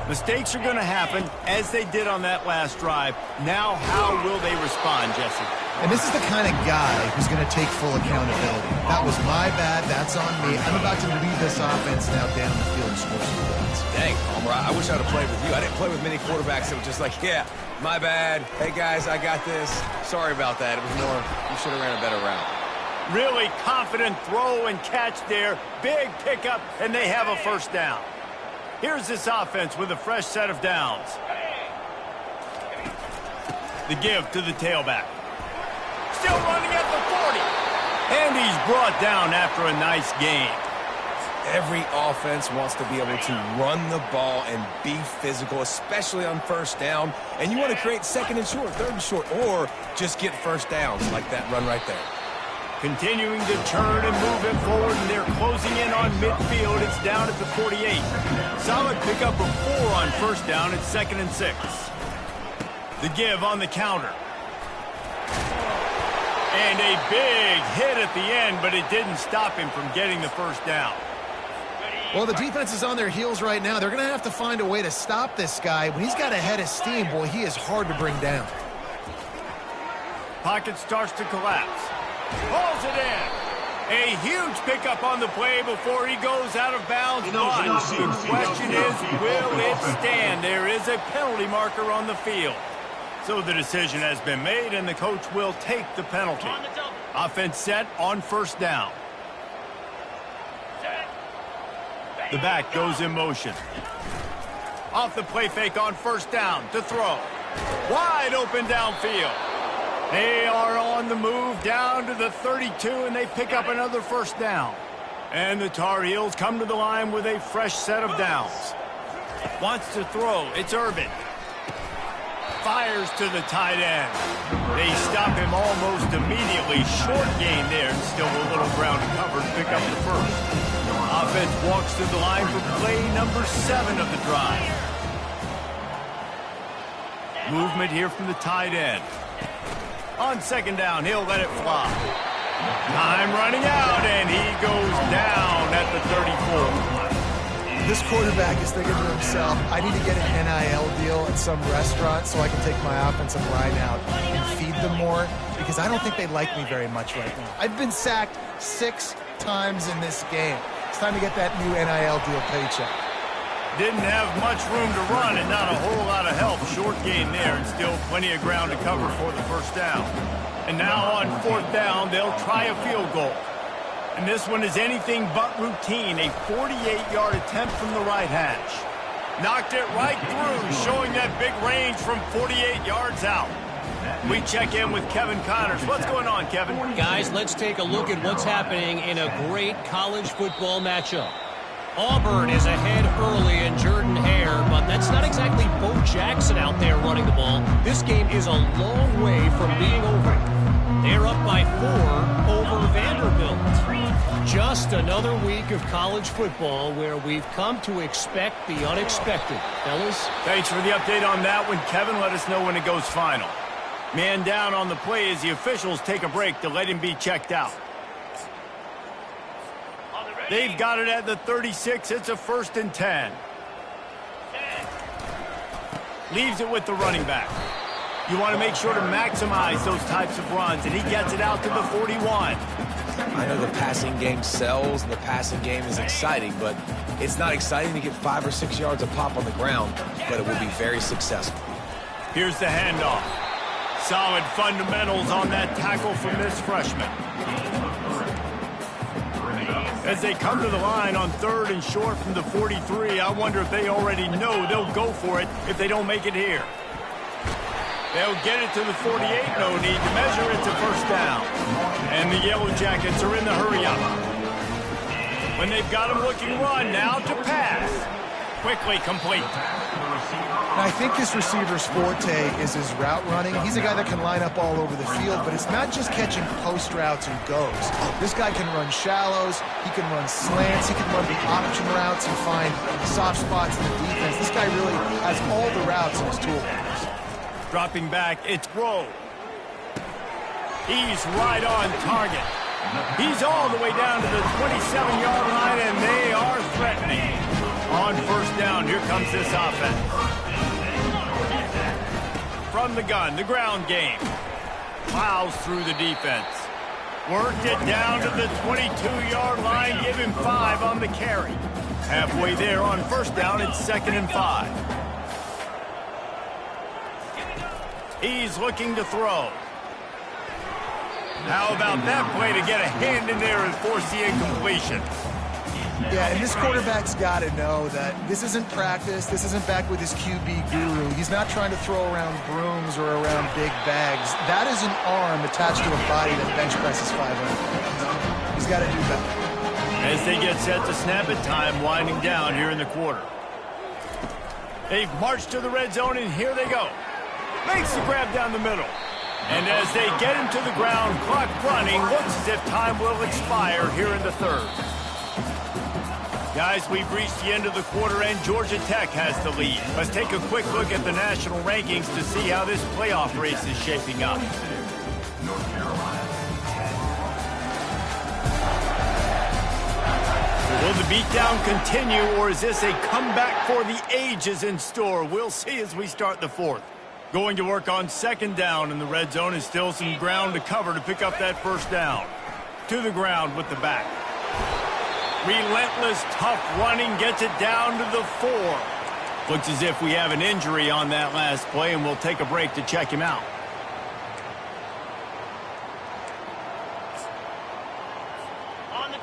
Mistakes are going to happen, as they did on that last drive. Now, how will they respond, Jesse? And this is the kind of guy who's going to take full accountability. That was my bad. That's on me. I'm about to lead this offense now down the field and score some points. Dang, Homer, I wish I would have played with you. I didn't play with many quarterbacks that were just like, yeah, my bad. Hey, guys, I got this. Sorry about that. It was more, you should have ran a better route. Really confident throw and catch there. Big pickup, and they have a 1st down. Here's this offense with a fresh set of downs. The give to the tailback. Still running at the 40. And he's brought down after a nice game. Every offense wants to be able to run the ball and be physical, especially on 1st down. And you want to create 2nd and short, 3rd and short, or just get 1st downs like that run right there. Continuing to turn and move it forward, and they're closing in on midfield. It's down at the 48. Solid pickup of 4 on 1st down. It's 2nd and 6. The give on the counter. And a big hit at the end, but it didn't stop him from getting the 1st down. Well, the defense is on their heels right now. They're going to have to find a way to stop this guy. When he's got a head of steam, boy, he is hard to bring down. Pocket starts to collapse. Pulls it in. A huge pickup on the play before he goes out of bounds. But the question is, will it stand? There is a penalty marker on the field. So the decision has been made, and the coach will take the penalty. Offense set on 1st down. The back goes in motion. Off the play fake on 1st down to throw. Wide open downfield. They are on the move down to the 32, and they pick up another 1st down. And the Tar Heels come to the line with a fresh set of downs. Wants to throw. It's Urban. Fires to the tight end. They stop him almost immediately. Short gain there, and still a little ground to cover to pick up the 1st. Offense walks to the line for play number 7 of the drive. Movement here from the tight end. On 2nd down, he'll let it fly. Time running out, and he goes down at the 34. This quarterback is thinking to himself, I need to get an NIL deal at some restaurant so I can take my offensive line out and feed them more, because I don't think they like me very much right now. I've been sacked 6 times in this game. It's time to get that new NIL deal paycheck. Didn't have much room to run and not a whole lot of help. Short gain there, and still plenty of ground to cover for the 1st down. And now on 4th down, they'll try a field goal. And this one is anything but routine. A 48-yard attempt from the right hash. Knocked it right through, showing that big range from 48 yards out. We check in with Kevin Connors. What's going on, Kevin? Guys, let's take a look at what's happening in a great college football matchup. Auburn is ahead early in Jordan Hare, but that's not exactly Bo Jackson out there running the ball. This game is a long way from being over. They're up by 4 over Vanderbilt. Just another week of college football where we've come to expect the unexpected. Fellas? Thanks for the update on that one, Kevin. Let us know when it goes final. Man down on the play as the officials take a break to let him be checked out. They've got it at the 36. It's a 1st and 10. Leaves it with the running back. You want to make sure to maximize those types of runs, and he gets it out to the 41. I know the passing game sells and the passing game is exciting, but it's not exciting to get 5 or 6 yards a pop on the ground, but it will be very successful. Here's the handoff. Solid fundamentals on that tackle from this freshman. As they come to the line on 3rd and short from the 43, I wonder if they already know they'll go for it if they don't make it here. They'll get it to the 48, no need to measure it to 1st down. And the Yellow Jackets are in the hurry-up. When they've got him looking run, now to pass. Quickly complete. And I think this receiver's forte is his route running. He's a guy that can line up all over the field, but it's not just catching post routes and goes. This guy can run shallows, he can run slants, he can run the option routes and find soft spots in the defense. This guy really has all the routes in his toolbox. Dropping back, it's Grove. He's right on target. He's all the way down to the 27-yard line, and they are threatening. On 1st down, here comes this offense. From the gun, the ground game. Plows through the defense. Worked it down to the 22-yard line, give him 5 on the carry. Halfway there on 1st down, it's 2nd and 5. He's looking to throw. How about that play to get a hand in there and force the incompletion? Yeah, and this quarterback's got to know that this isn't practice. This isn't back with his QB guru. He's not trying to throw around brooms or around big bags. That is an arm attached to a body that bench presses 500 pounds. He's got to do better. As they get set to snap it, time winding down here in the quarter. They've marched to the red zone, and here they go. Makes the grab down the middle. And as they get him to the ground, clock running, looks as if time will expire here in the 3rd. Guys, we've reached the end of the quarter, and Georgia Tech has the lead. Let's take a quick look at the national rankings to see how this playoff race is shaping up. Will the beatdown continue, or is this a comeback for the ages in store? We'll see as we start the 4th. Going to work on 2nd down, and the red zone is still some ground to cover to pick up that 1st down. To the ground with the back. Relentless, tough running, gets it down to the 4. Looks as if we have an injury on that last play, and we'll take a break to check him out.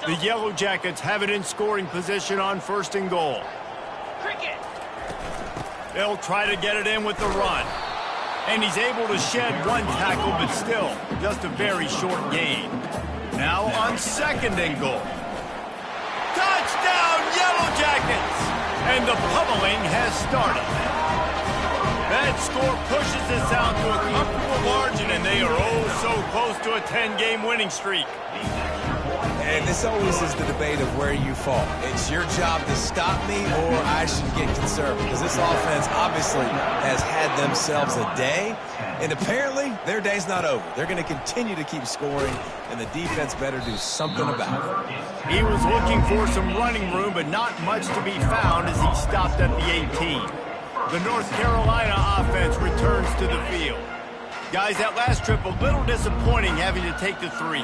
The Yellow Jackets have it in scoring position on 1st and goal. They'll try to get it in with the run. And he's able to shed 1 tackle, but still just a very short gain. Now on 2nd and goal. Touchdown, Yellow Jackets! And the pummeling has started. That score pushes this out to a comfortable margin, and they are oh so close to a 10-game winning streak. And this always is the debate of where you fall. It's your job to stop me, or I should get concerned, because this offense obviously has had themselves a day, and apparently their day's not over. They're going to continue to keep scoring, and the defense better do something about it. He was looking for some running room, but not much to be found as he stopped at the 18. The North Carolina offense returns to the field. Guys, that last trip, a little disappointing having to take the 3.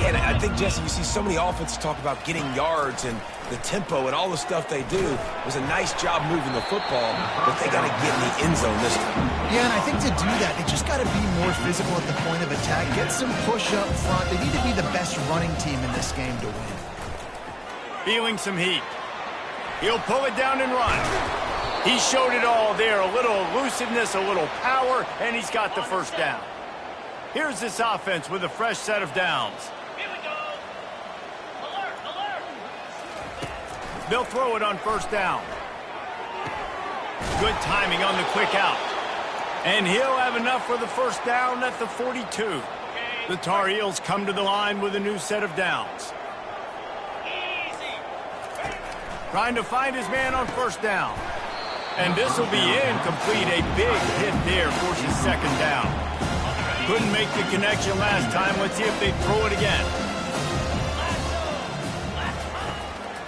Yeah, and I think, Jesse, you see so many offenses talk about getting yards and the tempo and all the stuff they do. It was a nice job moving the football, but they got to get in the end zone this time. Yeah, and I think to do that, they just got to be more physical at the point of attack, get some push up front. They need to be the best running team in this game to win. Feeling some heat. He'll pull it down and run. He showed it all there, a little elusiveness, a little power, and he's got the 1st down. Here's this offense with a fresh set of downs. Here we go. Alert, alert. They'll throw it on 1st down. Good timing on the quick out. And he'll have enough for the 1st down at the 42. The Tar Heels come to the line with a new set of downs. Trying to find his man on first down. And this will be incomplete. A big hit there forces second down. Couldn't make the connection last time. Let's see if they throw it again.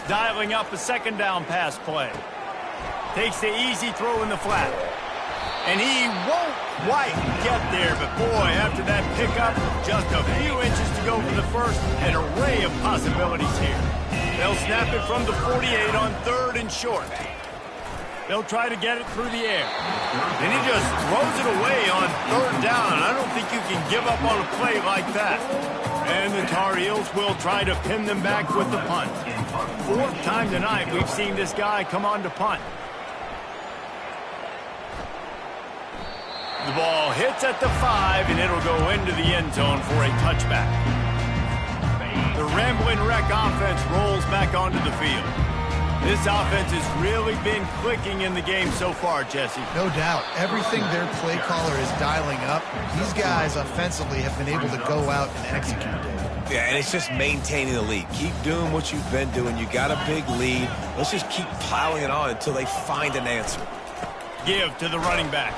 Dialing up a second down pass play. Takes the easy throw in the flat. And he won't quite get there, but boy, after that pickup, just a few inches to go for the first. An array of possibilities here. They'll snap it from the 48 on 3rd and short. They'll try to get it through the air. And he just throws it away on 3rd down. I don't think you can give up on a play like that. And the Tar Heels will try to pin them back with the punt. 4th time tonight we've seen this guy come on to punt. The ball hits at the 5, and it'll go into the end zone for a touchback. The Rambling Wreck offense rolls back onto the field. This offense has really been clicking in the game so far, Jesse. No doubt. Everything their play caller is dialing up, these guys offensively have been able to go out and execute, Dave. Yeah, and it's just maintaining the lead. Keep doing what you've been doing. You got a big lead. Let's just keep piling it on until they find an answer. Give to the running back.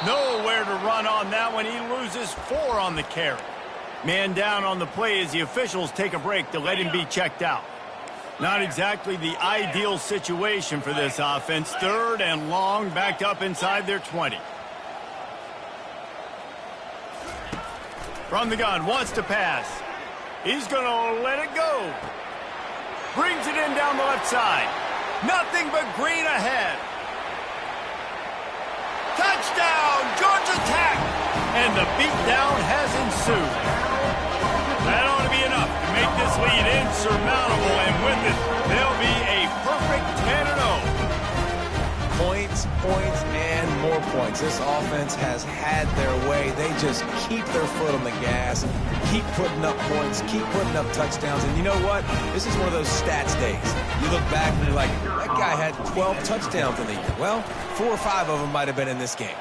Nowhere to run on that one. He loses 4 on the carry. Man down on the play as the officials take a break to let him be checked out. Not exactly the ideal situation for this offense. 3rd and long, backed up inside their 20. From the gun, wants to pass. He's going to let it go. Brings it in down the left side. Nothing but green ahead. Touchdown, Georgia Tech! And the beatdown has ensued. That ought to be enough to make this lead insurmountable, and with it, they'll be a perfect 10-0. Points, points, and more points. This offense has had their way. They just keep their foot on the gas, keep putting up points, keep putting up touchdowns. And you know what? This is one of those stats days. You look back and you're like, that guy had 12 touchdowns in the year. Well, 4 or 5 of them might have been in this game.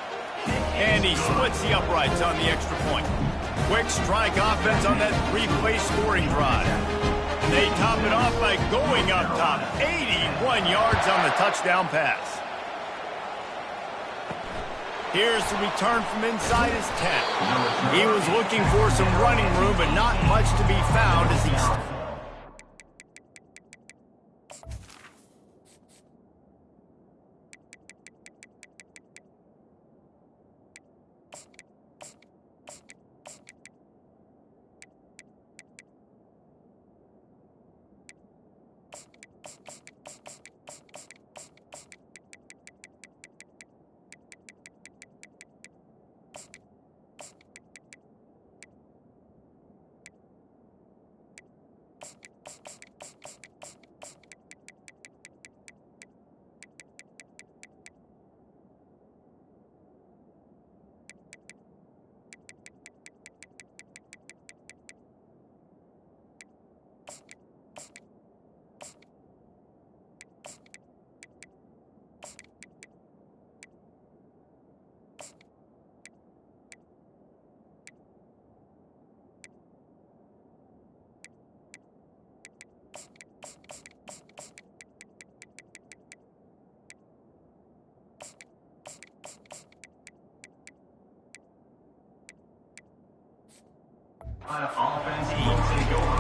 And he splits the uprights on the extra point. Quick strike offense on that 3-play scoring drive. And they top it off by going up top. 81 yards on the touchdown pass. Here's the return from inside his 10. He was looking for some running room, but not much to be found as he...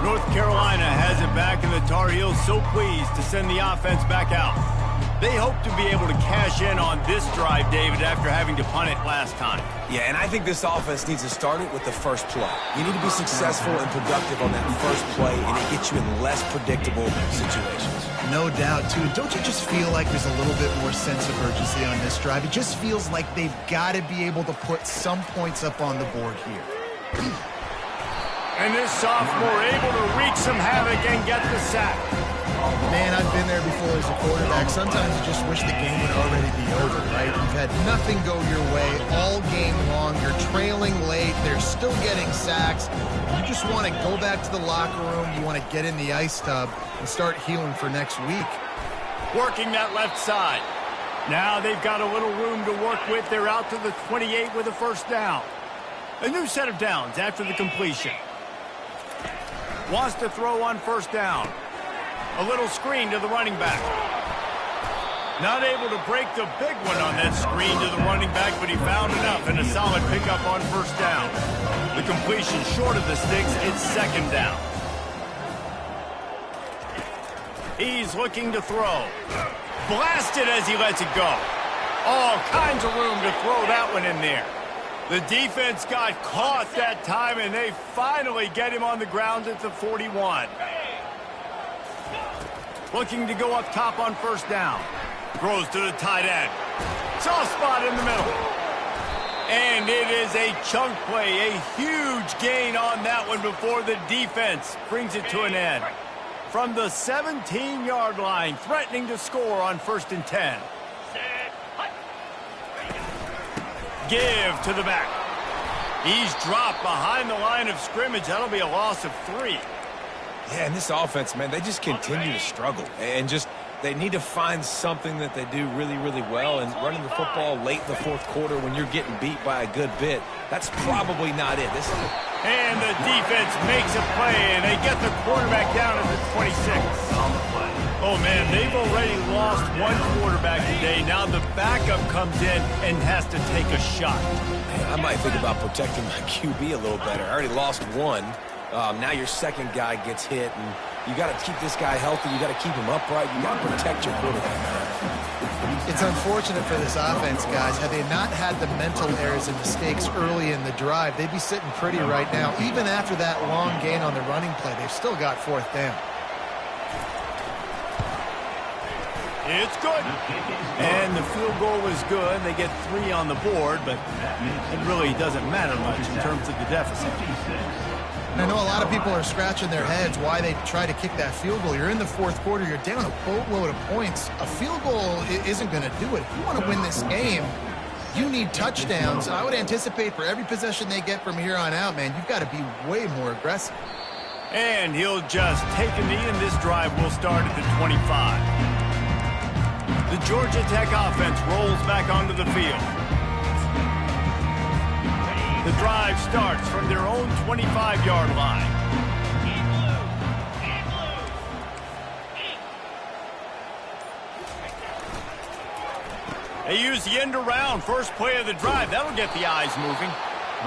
North Carolina has it back, and the Tar Heels so pleased to send the offense back out. They hope to be able to cash in on this drive, David, after having to punt it last time. Yeah, and I think this offense needs to start it with the first play. You need to be successful and productive on that first play, and it gets you in less predictable situations. No doubt, too. Don't you just feel like there's a little bit more sense of urgency on this drive? It just feels like they've got to be able to put some points up on the board here. And this sophomore able to wreak some havoc and get the sack. Man, I've been there before as a quarterback. Sometimes you just wish the game would already be over, right? You've had nothing go your way all game long. You're trailing late. They're still getting sacks. You just want to go back to the locker room. You want to get in the ice tub and start healing for next week. Working that left side. Now they've got a little room to work with. They're out to the 28 with a first down. A new set of downs after the completion. Wants to throw on first down. A little screen to the running back. Not able to break the big one on that screen to the running back, but he found enough and a solid pickup on first down. The completion short of the sticks, it's second down. He's looking to throw. Blasted as he lets it go. All kinds of room to throw that one in there. The defense got caught that time, and they finally get him on the ground at the 41. Looking to go up top on first down. Throws to the tight end. Soft spot in the middle. And it is a chunk play, a huge gain on that one before the defense brings it to an end. From the 17-yard line, threatening to score on 1st and 10. Give to the back. He's dropped behind the line of scrimmage. That'll be a loss of 3. Yeah, and this offense, man, they just continue to struggle. And just, they need to find something that they do really, really well. And running the football late in the 4th quarter when you're getting beat by a good bit, that's probably not it. And the defense makes a play, and they get the quarterback down at the 26. Oh, man, they've already lost one quarterback today. Now the backup comes in and has to take a shot. Man, I might think about protecting my QB a little better. I already lost one. Now your second guy gets hit, and you got to keep this guy healthy. You got to keep him upright. You got to protect your quarterback. It's unfortunate for this offense, guys. Had they not had the mental errors and mistakes early in the drive, they'd be sitting pretty right now. Even after that long gain on the running play, they've still got 4th down. It's good. And the field goal was good. They get 3 on the board, but it really doesn't matter much in terms of the deficit. And I know a lot of people are scratching their heads why they try to kick that field goal. You're in the 4th quarter. You're down a boatload of points. A field goal isn't going to do it. If you want to win this game, you need touchdowns. And I would anticipate for every possession they get from here on out, man, you've got to be way more aggressive. And he'll just take a knee, and this drive will start at the 25. The Georgia Tech offense rolls back onto the field. The drive starts from their own 25-yard line. They use the end around, first play of the drive. That'll get the eyes moving.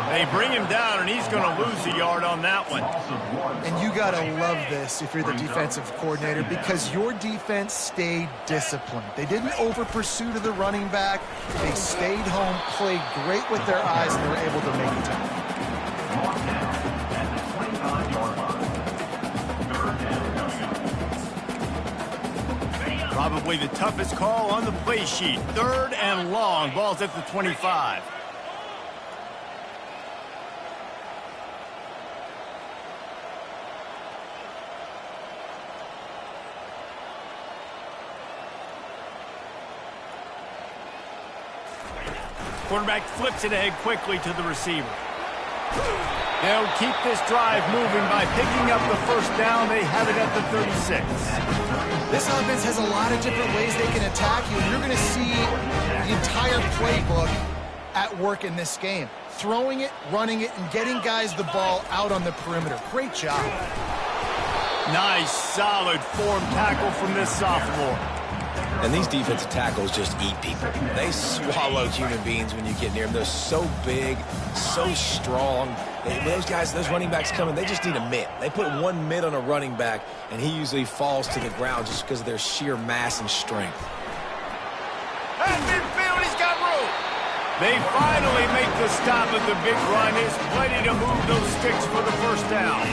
They bring him down, and he's going to lose a yard on that one. And you got to love this if you're the defensive coordinator, because your defense stayed disciplined. They didn't over-pursue to the running back. They stayed home, played great with their eyes, and they were able to make a tackle. Probably the toughest call on the play sheet. 3rd and long. Ball's at the 25. Quarterback flips it ahead quickly to the receiver. They'll keep this drive moving by picking up the 1st down. They have it at the 36. This offense has a lot of different ways they can attack you, and you're going to see the entire playbook at work in this game. Throwing it, running it, and getting guys the ball out on the perimeter. Great job. Nice, solid form tackle from this sophomore. And these defensive tackles just eat people. They swallow human beings when you get near them. They're so big, so strong. Those guys, those running backs coming, they just need a mitt. They put one mitt on a running back, and he usually falls to the ground just because of their sheer mass and strength. At midfield, he's got room. They finally make the stop at the big run. There's plenty to move those sticks for the 1st down.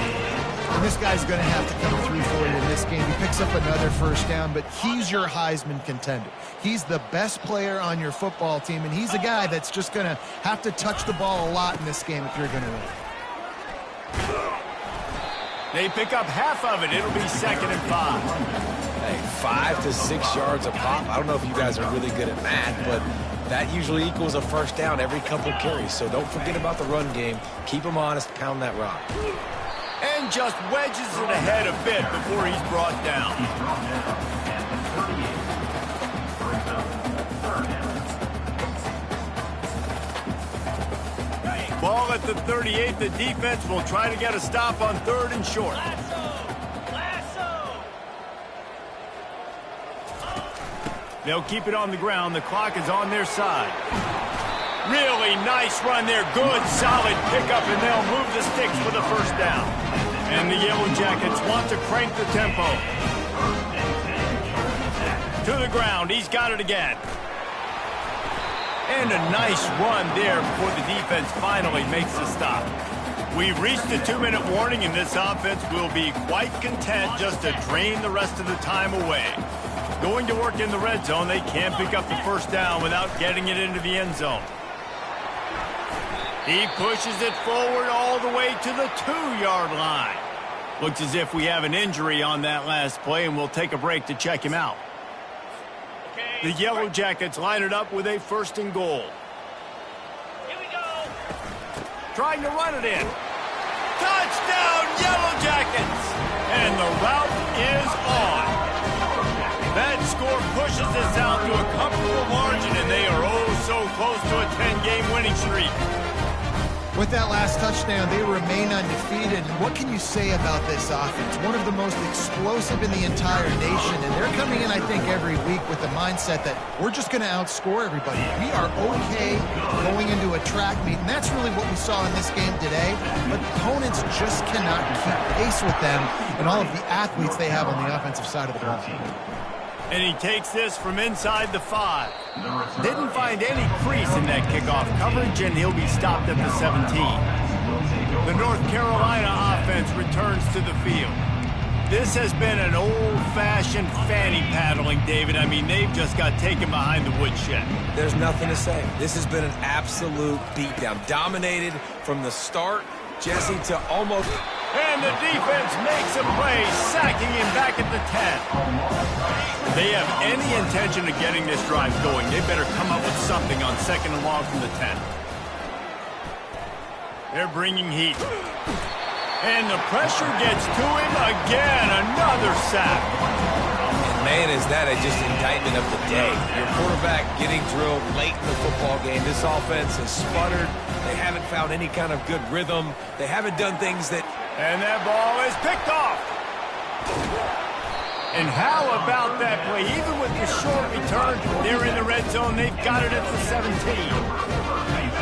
And this guy's going to have to come through for you in this game. He picks up another 1st down, but he's your Heisman contender. He's the best player on your football team, and he's a guy that's just going to have to touch the ball a lot in this game if you're going to win. They pick up half of it. It'll be 2nd and 5. Hey, 5 to 6 yards a pop. I don't know if you guys are really good at math, but that usually equals a 1st down every couple carries. So don't forget about the run game. Keep them honest. Pound that rock. And just wedges it ahead a bit before he's brought down. Ball at the 38. The defense will try to get a stop on 3rd and short. They'll keep it on the ground. The clock is on their side. Really nice run there. Good, solid pickup, and they'll move the sticks for the first down. And the Yellow Jackets want to crank the tempo. To the ground. He's got it again. And a nice run there before the defense finally makes the stop. We've reached the 2-minute warning, and this offense will be quite content just to drain the rest of the time away. Going to work in the red zone, they can't pick up the first down without getting it into the end zone. He pushes it forward all the way to the 2-yard line. Looks as if we have an injury on that last play, and we'll take a break to check him out. The Yellow Jackets line it up with a 1st and goal. Here we go. Trying to run it in. Touchdown, Yellow Jackets! And the route is on. That score pushes us out to a comfortable margin, and they are oh so close to a 10-game winning streak. With that last touchdown, they remain undefeated. And what can you say about this offense? One of the most explosive in the entire nation. And they're coming in, I think, every week with the mindset that we're just going to outscore everybody. We are okay going into a track meet. And that's really what we saw in this game today. But opponents just cannot keep pace with them and all of the athletes they have on the offensive side of the ball. And he takes this from inside the 5. Didn't find any crease in that kickoff coverage, and he'll be stopped at the 17. The North Carolina offense returns to the field. This has been an old-fashioned fanny paddling, David. I mean, they've just got taken behind the woodshed. There's nothing to say. This has been an absolute beatdown. Dominated from the start, Jesse, to almost... And the defense makes a play, sacking him back at the 10. They have any intention of getting this drive going, they better come up with something on 2nd and long from the 10. They're bringing heat. And the pressure gets to him again. Another sack. And man, is that just indictment of the day. Your quarterback getting drilled late in the football game. This offense has sputtered. They haven't found any kind of good rhythm. They haven't done things that... And that ball is picked off. And how about that play? Even with the short return, they're in the red zone. They've got it at the 17.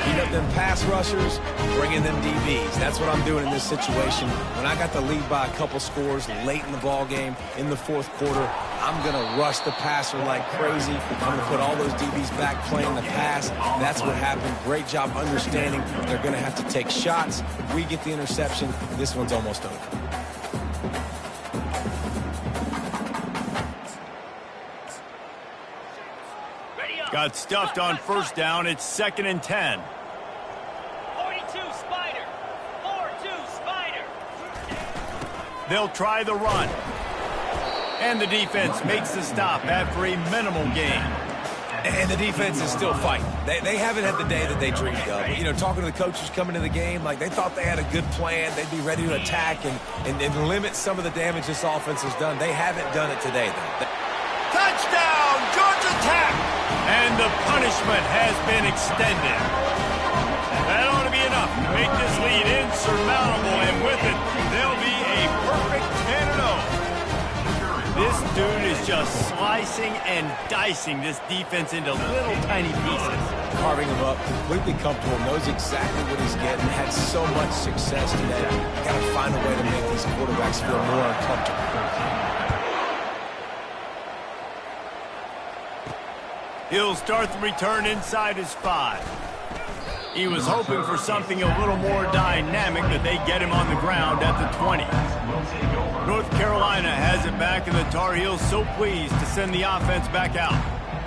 Heat up them pass rushers, bringing them DBs. That's what I'm doing in this situation. When I got the lead by a couple scores late in the ball game, in the 4th quarter, I'm going to rush the passer like crazy. I'm going to put all those DBs back playing the pass. That's what happened. Great job understanding they're going to have to take shots. If we get the interception, this one's almost over. Got stuffed on 1st down. It's 2nd and 10. 42 Spider. 4-2 Spider. They'll try the run. And the defense makes the stop after a minimal gain. And the defense is still fighting. They haven't had the day that they dreamed of. You know, talking to the coaches coming to the game, like they thought they had a good plan. They'd be ready to attack and limit some of the damage this offense has done. They haven't done it today, though. Touchdown, Georgia Tech! And the punishment has been extended. That ought to be enough to make this lead insurmountable, and with it, they'll be a perfect 10-0. This dude is just slicing and dicing this defense into little tiny pieces. Carving him up, completely comfortable, knows exactly what he's getting, had so much success today. Got to find a way to make these quarterbacks feel more uncomfortable. He'll start the return inside his 5. He was hoping for something a little more dynamic, but they get him on the ground at the 20. North Carolina has it back, and the Tar Heels so pleased to send the offense back out.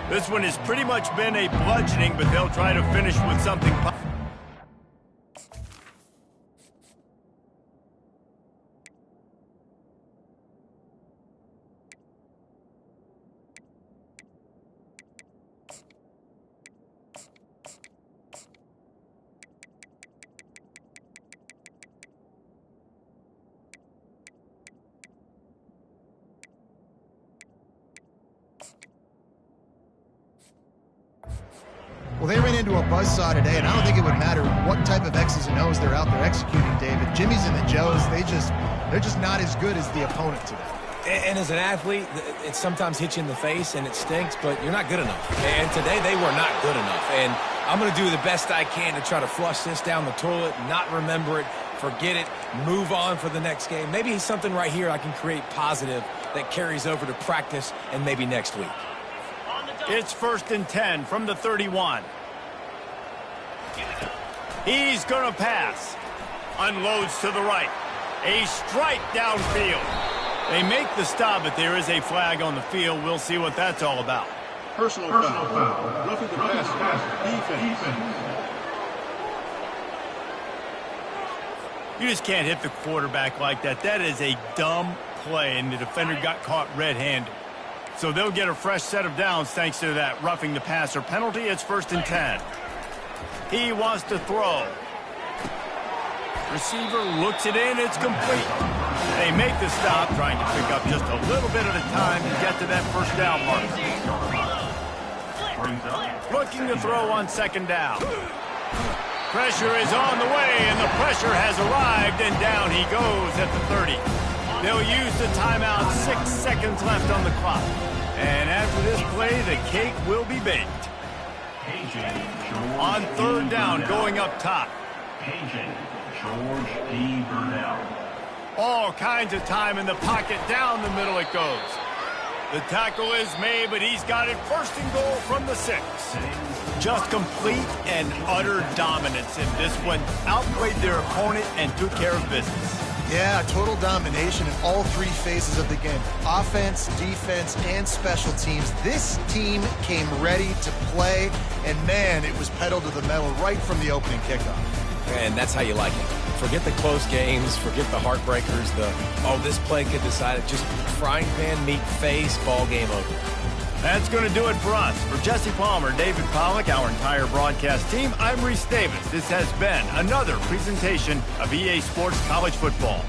This one has pretty much been a bludgeoning, but they'll try to finish with something positive. Well, they ran into a buzzsaw today, and I don't think it would matter what type of X's and O's they're out there executing, David. Jimmy's and the Joes, they're just not as good as the opponent today. And as an athlete, it sometimes hits you in the face and it stinks, but you're not good enough. And today they were not good enough. And I'm going to do the best I can to try to flush this down the toilet, not remember it, forget it, move on for the next game. Maybe something right here I can create positive that carries over to practice and maybe next week. It's 1st and 10 from the 31. He's going to pass. Unloads to the right. A strike downfield. They make the stop, but there is a flag on the field. We'll see what that's all about. Personal foul. Roughing the pass. Defense. You just can't hit the quarterback like that. That is a dumb play, and the defender got caught red-handed. So they'll get a fresh set of downs thanks to that roughing the passer penalty. It's 1st and 10. He wants to throw. Receiver looks it in. It's complete. They make the stop, trying to pick up just a little bit at a time to get to that first down mark. Looking to throw on 2nd down. Pressure is on the way, and the pressure has arrived, and down he goes at the 30. They'll use the timeout. 6 seconds left on the clock. And after this play, the cake will be baked. On 3rd down, going up top. George P. Burnell. All kinds of time in the pocket. Down the middle it goes. The tackle is made, but he's got it 1st and goal from the 6. Just complete and utter dominance in this one. Outplayed their opponent and took care of business. Yeah, total domination in all 3 phases of the game. Offense, defense, and special teams. This team came ready to play, and man, it was pedal to the metal right from the opening kickoff. And that's how you like it. Forget the close games, forget the heartbreakers, this play could decide it. Just frying pan, meat face, ball game over. That's going to do it for us. For Jesse Palmer, David Pollack, our entire broadcast team, I'm Reese Davis. This has been another presentation of EA Sports College Football.